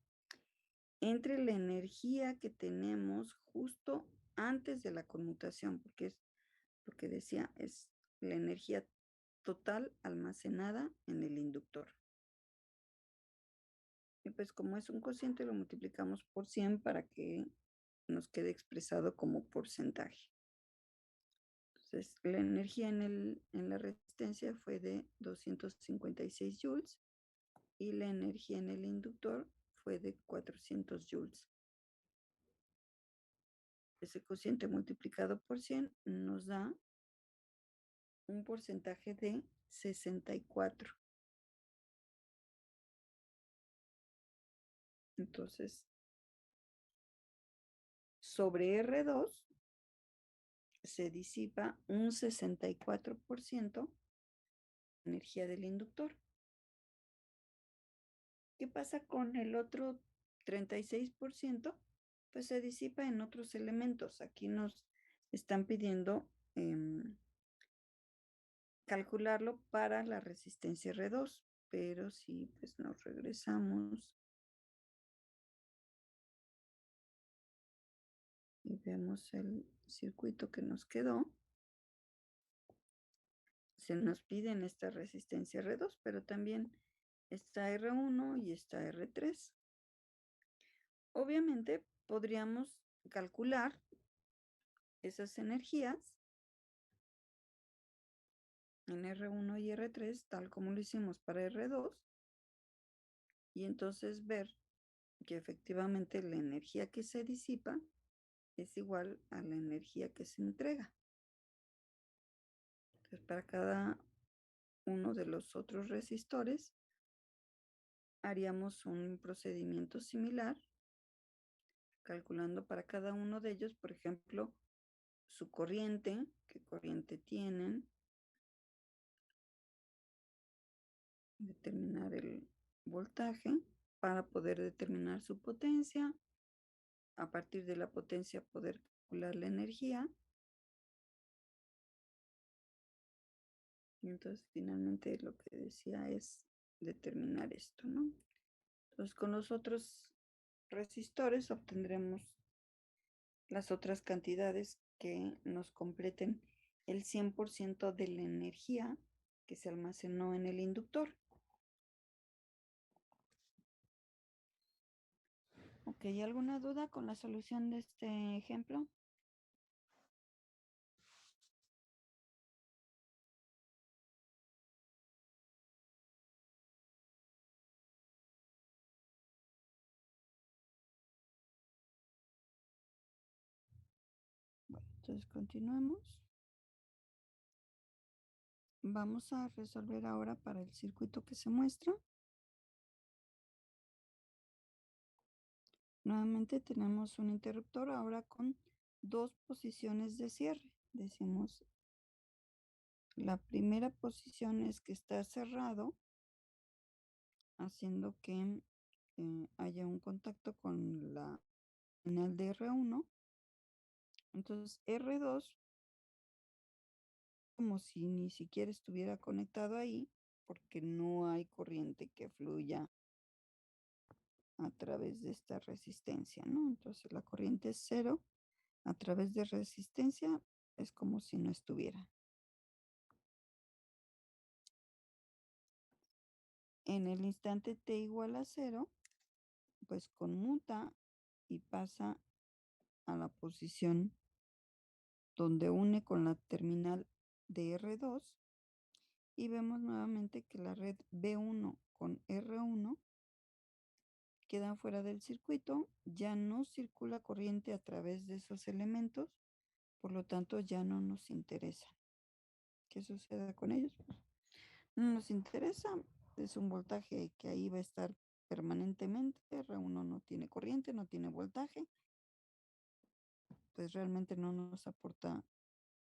entre la energía que tenemos justo antes de la conmutación, porque es lo que decía, es la energía total almacenada en el inductor. Y pues como es un cociente, lo multiplicamos por 100 para que nos quede expresado como porcentaje. Entonces, la energía en la resistencia fue de 256 joules y la energía en el inductor fue de 400 joules. Ese cociente multiplicado por 100 nos da un porcentaje de 64. Entonces, sobre R2 se disipa un 64% energía del inductor. ¿Qué pasa con el otro 36%? Pues se disipa en otros elementos. Aquí nos están pidiendo calcularlo para la resistencia R2, pero si pues nos regresamos y vemos el circuito que nos quedó, se nos piden esta resistencia R2, pero también está R1 y está R3. Obviamente podríamos calcular esas energías en R1 y R3, tal como lo hicimos para R2, y entonces ver que efectivamente la energía que se disipa es igual a la energía que se entrega. Entonces, para cada uno de los otros resistores, haríamos un procedimiento similar, calculando para cada uno de ellos, por ejemplo, su corriente, qué corriente tienen, determinar el voltaje para poder determinar su potencia, a partir de la potencia poder calcular la energía. Y entonces finalmente lo que decía es determinar esto, ¿no? Entonces con los otros resistores obtendremos las otras cantidades que nos completen el 100% de la energía que se almacenó en el inductor. Ok, ¿alguna duda con la solución de este ejemplo? Bueno, entonces continuemos. Vamos a resolver ahora para el circuito que se muestra. Nuevamente tenemos un interruptor ahora con dos posiciones de cierre. Decimos, la primera posición es que está cerrado, haciendo que haya un contacto con la terminal de R1. Entonces R2, como si ni siquiera estuviera conectado ahí, porque no hay corriente que fluya a través de esta resistencia, ¿no? Entonces la corriente es cero. A través de resistencia es como si no estuviera. En el instante t igual a 0, pues conmuta y pasa a la posición donde une con la terminal de R2 y vemos nuevamente que la red B1 con R1 quedan fuera del circuito, ya no circula corriente a través de esos elementos, por lo tanto ya no nos interesa. ¿Qué suceda con ellos? Pues, no nos interesa, es un voltaje que ahí va a estar permanentemente, R1 no tiene corriente, no tiene voltaje, pues realmente no nos aporta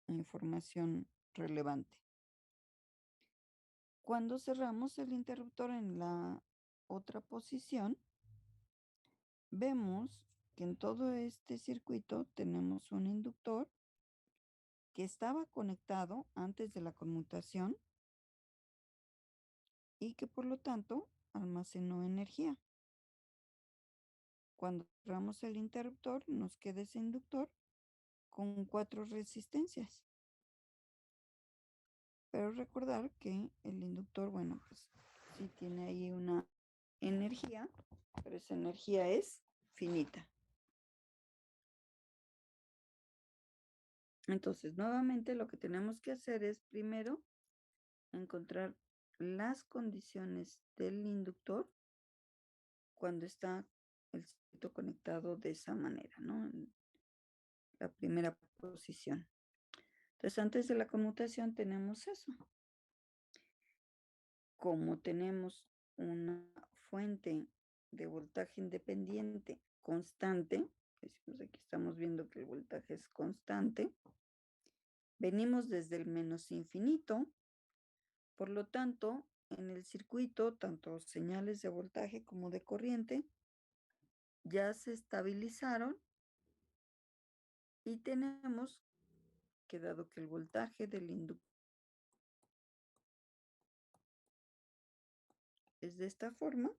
información relevante. Cuando cerramos el interruptor en la otra posición, vemos que en todo este circuito tenemos un inductor que estaba conectado antes de la conmutación y que por lo tanto almacenó energía. Cuando cerramos el interruptor, nos queda ese inductor con 4 resistencias. Pero recordar que el inductor, bueno, pues sí tiene ahí una energía, pero esa energía es finita. Entonces, nuevamente lo que tenemos que hacer es primero encontrar las condiciones del inductor cuando está el circuito conectado de esa manera, ¿no? En la primera posición. Entonces, antes de la conmutación tenemos eso. Como tenemos una fuente de voltaje independiente constante, decimos aquí estamos viendo que el voltaje es constante, venimos desde el menos infinito, Por lo tanto, en el circuito, tanto señales de voltaje como de corriente ya se estabilizaron y tenemos que, dado que el voltaje del inductor es de esta forma,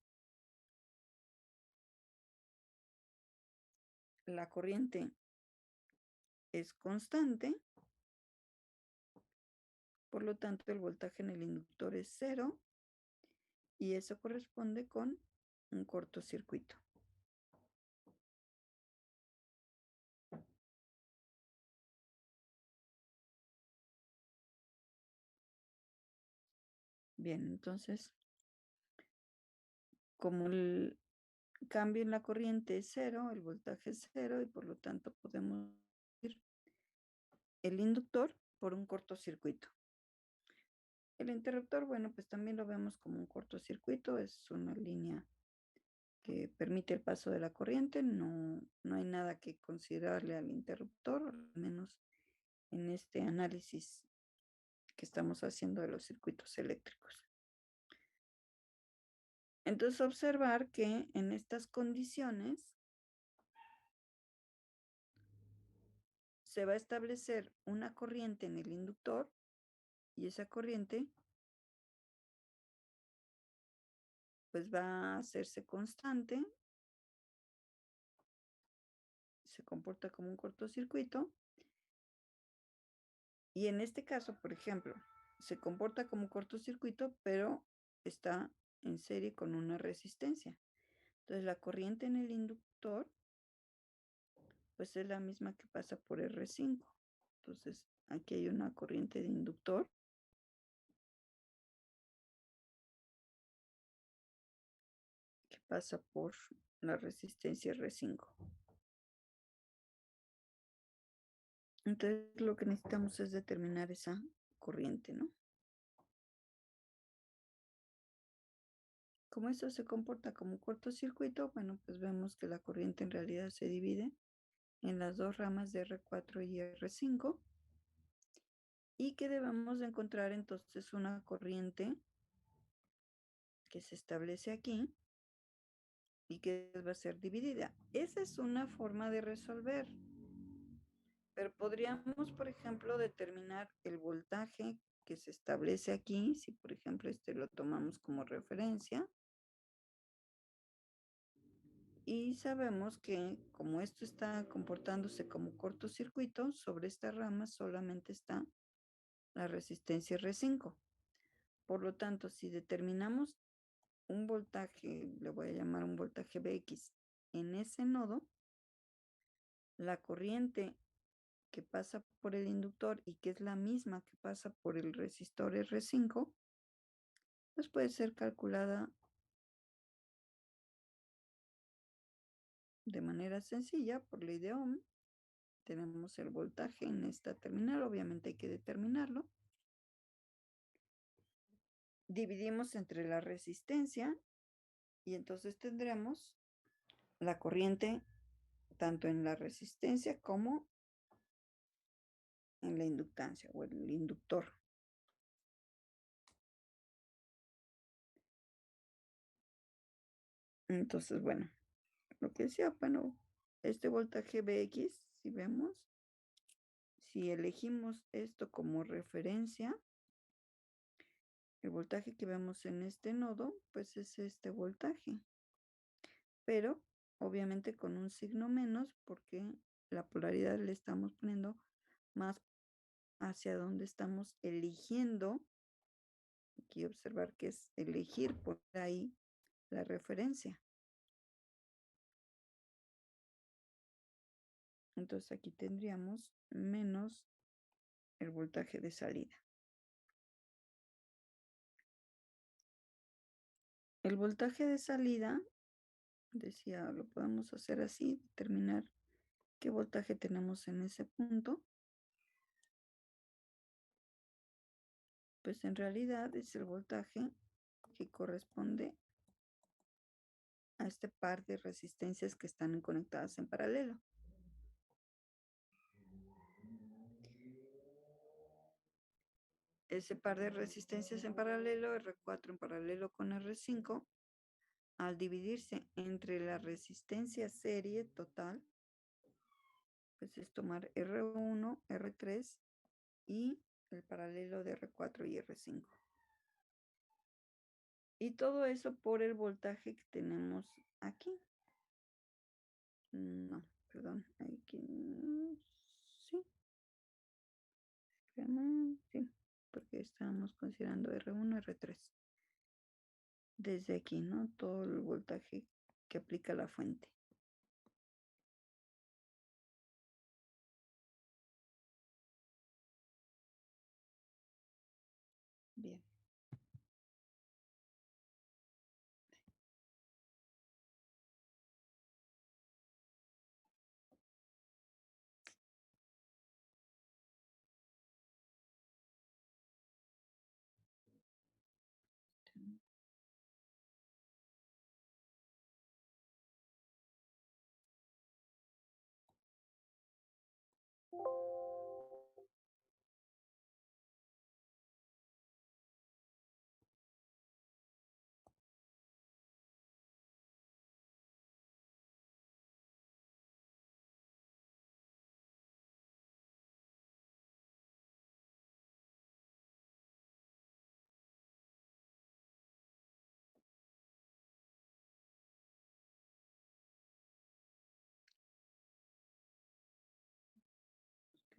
la corriente es constante, por lo tanto el voltaje en el inductor es cero y eso corresponde con un cortocircuito. Bien, entonces, como el cambio en la corriente es cero, el voltaje es cero y por lo tanto podemos ir el inductor por un cortocircuito. El interruptor, bueno, pues también lo vemos como un cortocircuito, es una línea que permite el paso de la corriente, no hay nada que considerarle al interruptor, al menos en este análisis que estamos haciendo de los circuitos eléctricos. Entonces, observar que en estas condiciones se va a establecer una corriente en el inductor y esa corriente pues va a hacerse constante, se comporta como un cortocircuito y en este caso, por ejemplo, se comporta como un cortocircuito, pero está en serie con una resistencia. Entonces, la corriente en el inductor pues es la misma que pasa por R5. Entonces, aquí hay una corriente de inductor que pasa por la resistencia R5. Entonces, lo que necesitamos es determinar esa corriente, ¿no? Como esto se comporta como cortocircuito, bueno, pues vemos que la corriente en realidad se divide en las dos ramas de R4 y R5 y que debemos de encontrar entonces una corriente que se establece aquí y que va a ser dividida. Esa es una forma de resolver, pero podríamos, por ejemplo, determinar el voltaje que se establece aquí, si por ejemplo este lo tomamos como referencia, y sabemos que como esto está comportándose como cortocircuito, sobre esta rama solamente está la resistencia R5. Por lo tanto, si determinamos un voltaje, le voy a llamar un voltaje Bx, en ese nodo, la corriente que pasa por el inductor y que es la misma que pasa por el resistor R5, pues puede ser calculada de manera sencilla por ley de Ohm. Tenemos el voltaje en esta terminal, obviamente hay que determinarlo. Dividimos entre la resistencia y entonces tendremos la corriente tanto en la resistencia como en la inductancia o el inductor. Entonces, bueno, lo que decía, bueno, este voltaje Bx, si vemos, si elegimos esto como referencia, el voltaje que vemos en este nodo, pues es este voltaje, pero obviamente con un signo menos porque la polaridad le estamos poniendo más hacia donde estamos eligiendo. Aquí observar que es elegir por ahí la referencia. Entonces aquí tendríamos menos el voltaje de salida. El voltaje de salida, decía, lo podemos hacer así, determinar qué voltaje tenemos en ese punto. Pues en realidad es el voltaje que corresponde a este par de resistencias que están conectadas en paralelo. ese par de resistencias en paralelo, R4 en paralelo con R5, al dividirse entre la resistencia serie total, pues es tomar R1, R3 y el paralelo de R4 y R5. Y todo eso por el voltaje que tenemos aquí. No, perdón, aquí sí. Sí, porque estábamos considerando R1, R3. Desde aquí, ¿no? Todo el voltaje que aplica la fuente. Bien.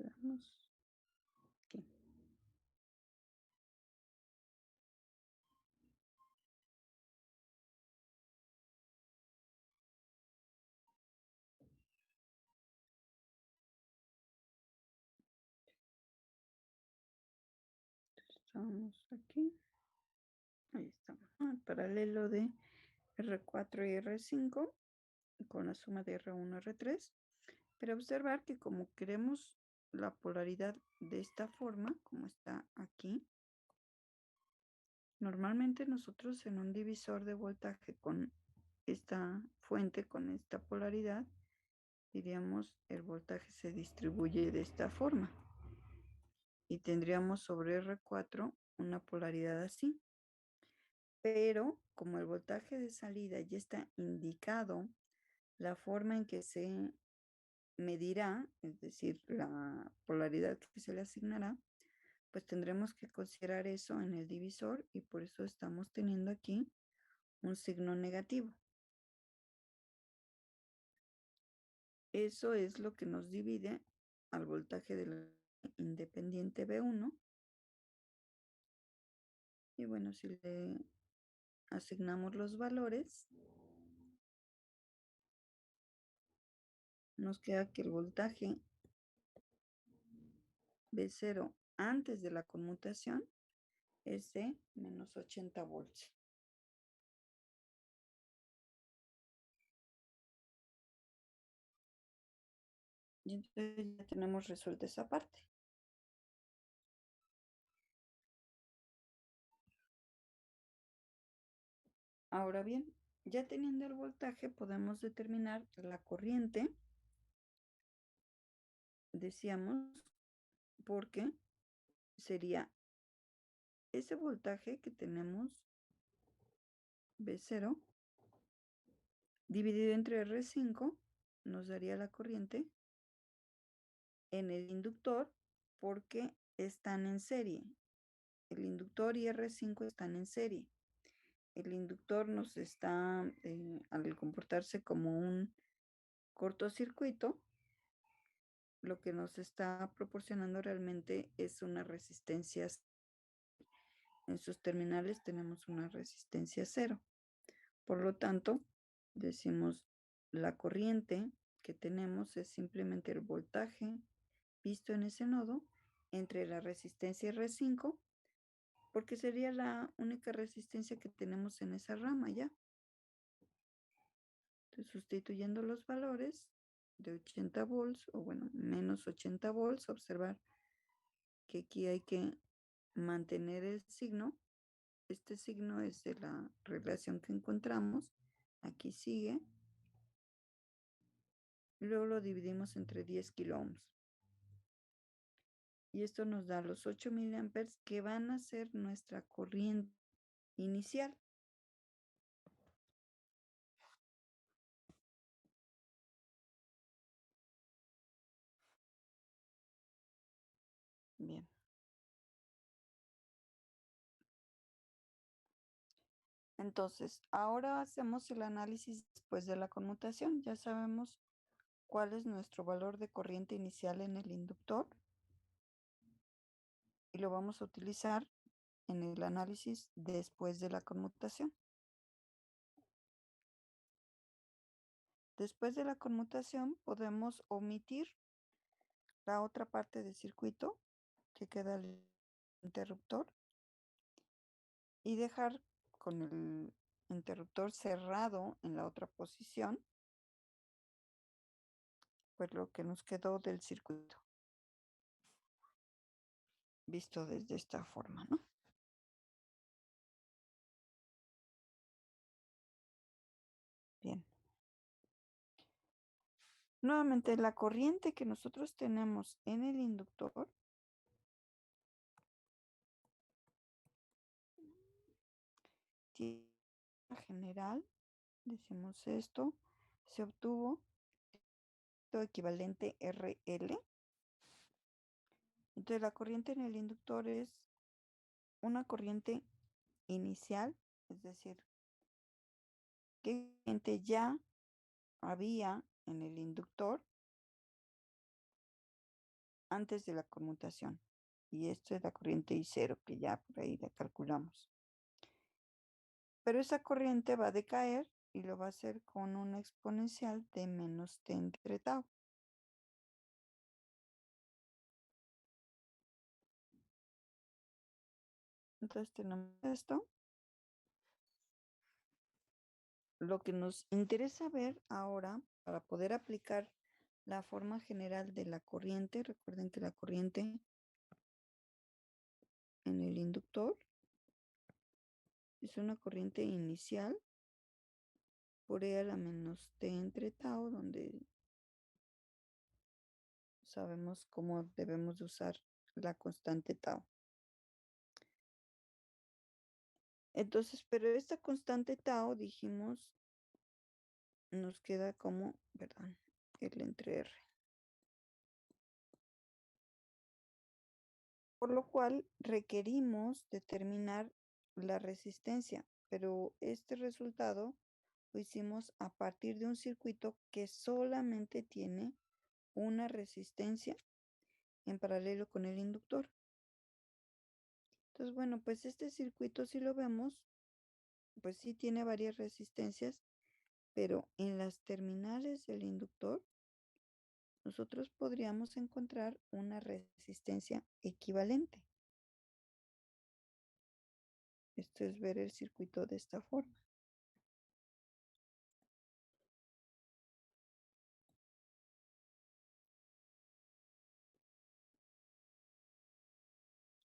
Quedamos aquí. Estamos aquí. Ahí estamos. El paralelo de R4 y R5 con la suma de R1 y R3. Pero observar que como queremos la polaridad de esta forma, como está aquí, normalmente nosotros en un divisor de voltaje con esta fuente, con esta polaridad, diríamos el voltaje se distribuye de esta forma y tendríamos sobre R4 una polaridad así. Pero como el voltaje de salida ya está indicado, la forma en que se medirá, es decir, la polaridad que se le asignará, pues tendremos que considerar eso en el divisor y por eso estamos teniendo aquí un signo negativo. Eso es lo que nos divide al voltaje del independiente B1. Y bueno, si le asignamos los valores, nos queda que el voltaje B0 antes de la conmutación es de menos 80 volts. Y entonces ya tenemos resuelta esa parte. Ahora bien, ya teniendo el voltaje podemos determinar la corriente, decíamos, porque sería ese voltaje que tenemos B0 dividido entre R5 nos daría la corriente en el inductor porque están en serie. El inductor y R5 están en serie. El inductor nos está, al comportarse como un cortocircuito, lo que nos está proporcionando realmente es una resistencia. En sus terminales tenemos una resistencia cero. Por lo tanto, decimos la corriente que tenemos es simplemente el voltaje visto en ese nodo entre la resistencia R5, porque sería la única resistencia que tenemos en esa rama ya. Entonces, sustituyendo los valores de 80 volts, o bueno, menos 80 volts, observar que aquí hay que mantener el signo. Este signo es de la relación que encontramos. Aquí sigue. Y luego lo dividimos entre 10 kilo ohms. Y esto nos da los 8 miliamperes que van a ser nuestra corriente inicial. Bien. Entonces, ahora hacemos el análisis después de la conmutación. Ya sabemos cuál es nuestro valor de corriente inicial en el inductor y lo vamos a utilizar en el análisis después de la conmutación. Después de la conmutación podemos omitir la otra parte del circuito que queda el interruptor y dejar con el interruptor cerrado en la otra posición, pues lo que nos quedó del circuito, visto desde esta forma, ¿no? Bien. Nuevamente, la corriente que nosotros tenemos en el inductor tiene general, decimos esto, se obtuvo equivalente RL. Entonces la corriente en el inductor es una corriente inicial, es decir, que corriente ya había en el inductor antes de la conmutación. Y esto es la corriente I0 que ya por ahí la calculamos. Pero esa corriente va a decaer y lo va a hacer con una exponencial de menos t entre tau. Entonces tenemos esto. Lo que nos interesa ver ahora para poder aplicar la forma general de la corriente, recuerden que la corriente en el inductor es una corriente inicial por E a la menos t entre tau, donde sabemos cómo debemos de usar la constante tau. Entonces, pero esta constante tau, dijimos, nos queda como, perdón, L entre R. Por lo cual requerimos determinar la resistencia, pero este resultado lo hicimos a partir de un circuito que solamente tiene una resistencia en paralelo con el inductor. Entonces, bueno, pues este circuito, si lo vemos, pues sí tiene varias resistencias, pero en las terminales del inductor nosotros podríamos encontrar una resistencia equivalente. Esto es ver el circuito de esta forma.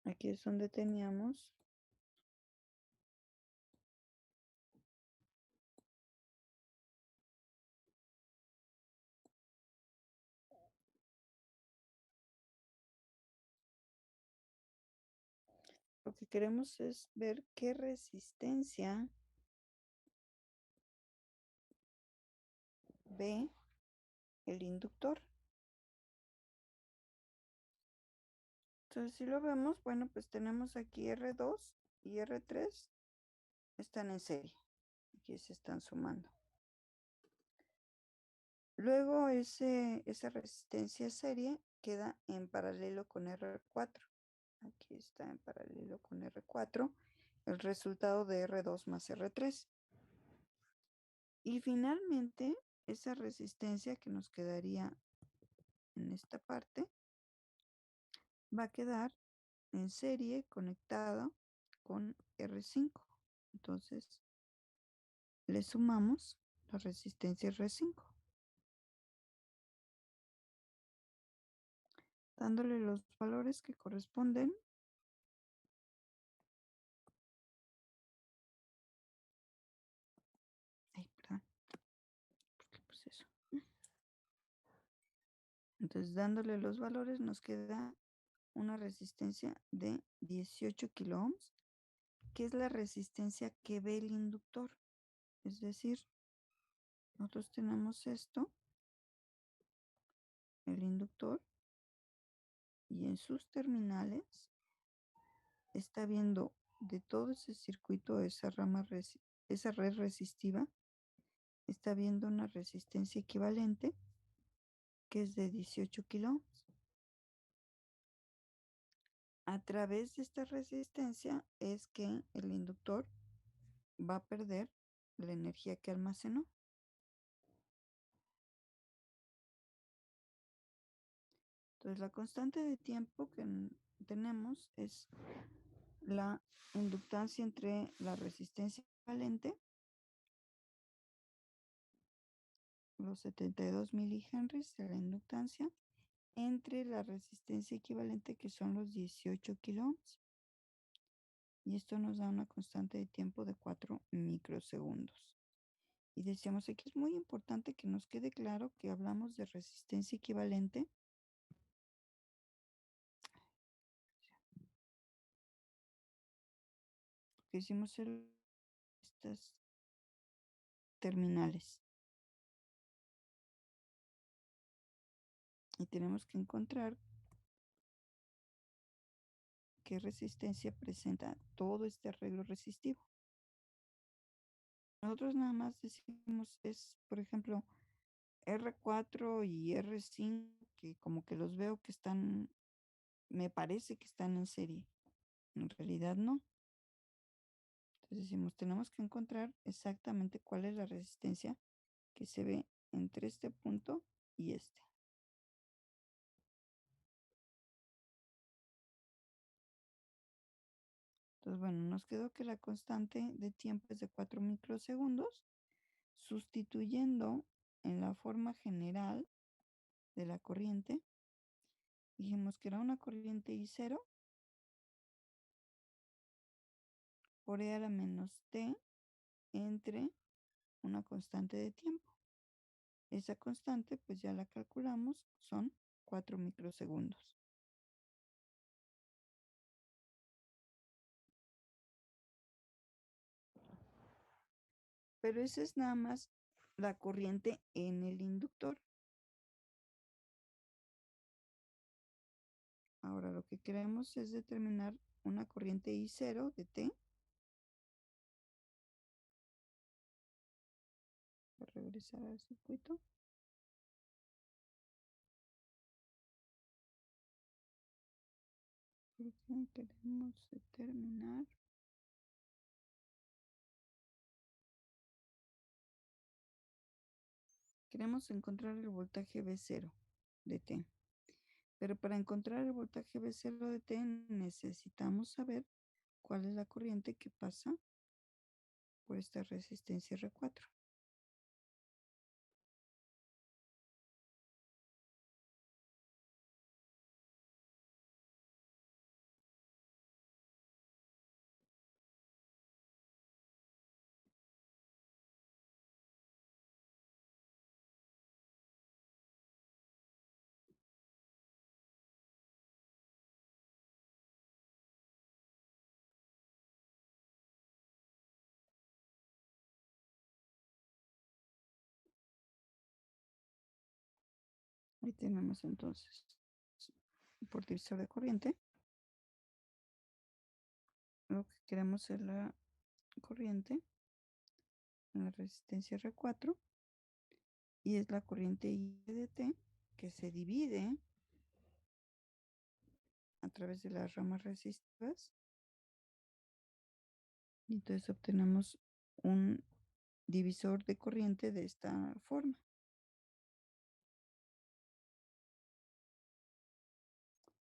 Aquí es donde teníamos lo que queremos es ver qué resistencia ve el inductor. Entonces, si lo vemos, bueno, pues tenemos aquí R2 y R3 están en serie. Aquí se están sumando. Luego esa resistencia serie queda en paralelo con R4. Aquí está en paralelo con R4 el resultado de R2 más R3. Y finalmente, esa resistencia que nos quedaría en esta parte va a quedar en serie conectada con R5. Entonces, le sumamos la resistencia R5, dándole los valores que corresponden. Ay, perdón. ¿Por qué puse eso? Entonces, dándole los valores nos queda una resistencia de 18 kiloohms, que es la resistencia que ve el inductor. Es decir, nosotros tenemos esto, el inductor, y en sus terminales está viendo de todo ese circuito, esa red resistiva, está viendo una resistencia equivalente que es de 18 kiloohms. A través de esta resistencia es que el inductor va a perder la energía que almacenó. Entonces, la constante de tiempo que tenemos es la inductancia entre la resistencia equivalente, los 72 milihenries de la inductancia, entre la resistencia equivalente, que son los 18 kiloohms. Y esto nos da una constante de tiempo de 4 microsegundos. Y decíamos aquí es muy importante que nos quede claro que hablamos de resistencia equivalente porque hicimos estas terminales. Y tenemos que encontrar qué resistencia presenta todo este arreglo resistivo. Nosotros nada más decimos es, por ejemplo, R4 y R5, que como que los veo que están, me parece que están en serie. En realidad no. Entonces decimos, tenemos que encontrar exactamente cuál es la resistencia que se ve entre este punto y este. Entonces, bueno, nos quedó que la constante de tiempo es de 4 microsegundos, sustituyendo en la forma general de la corriente. Dijimos que era una corriente I0 por E a la menos T entre una constante de tiempo. Esa constante, pues ya la calculamos, son 4 microsegundos. Pero esa es nada más la corriente en el inductor. Ahora lo que queremos es determinar una corriente I0 de T. Voy a regresar al circuito. Porque queremos determinar queremos encontrar el voltaje V0 de T. Pero para encontrar el voltaje V0 de T necesitamos saber cuál es la corriente que pasa por esta resistencia R4. Ahí tenemos entonces por divisor de corriente. Lo que queremos es la corriente en la resistencia R4 y es la corriente I de T que se divide a través de las ramas resistivas. Y entonces obtenemos un divisor de corriente de esta forma.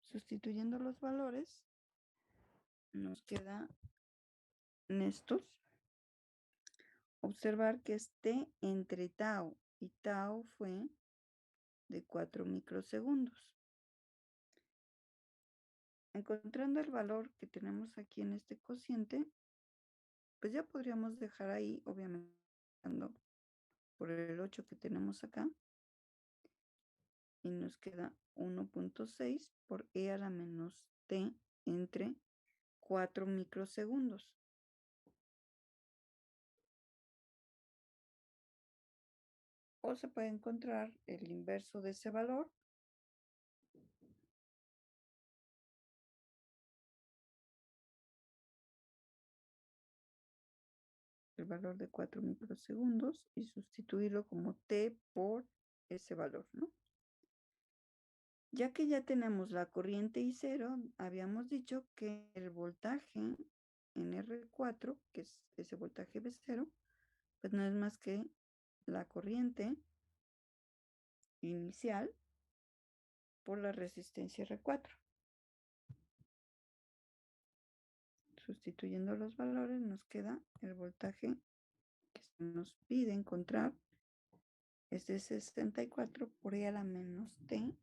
Sustituyendo los valores, nos queda en estos observar que esté entre tau y tau fue de 4 microsegundos. Encontrando el valor que tenemos aquí en este cociente, pues ya podríamos dejar ahí, obviamente, por el 8 que tenemos acá, y nos queda 1.6 por e a la menos t entre 4 microsegundos. O se puede encontrar el inverso de ese valor. El valor de 4 microsegundos y sustituirlo como t por ese valor, ¿no? Ya que ya tenemos la corriente y cero, habíamos dicho que el voltaje en R4, que es ese voltaje V0, pues no es más que la corriente inicial por la resistencia R4. Sustituyendo los valores nos queda el voltaje que se nos pide encontrar es de 64 por e a la menos t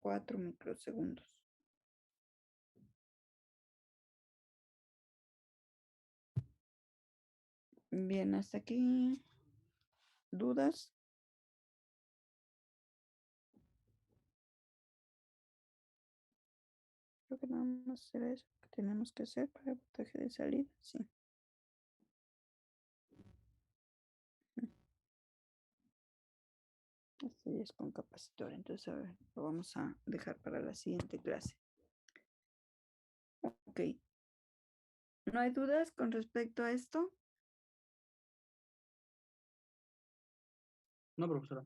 4 microsegundos. Bien, hasta aquí. ¿Dudas? Creo que nada más será eso que tenemos que hacer para el voltaje de salida. Sí. Este ya es con capacitor, entonces a ver, lo vamos a dejar para la siguiente clase. Ok. ¿No hay dudas con respecto a esto? No, profesora.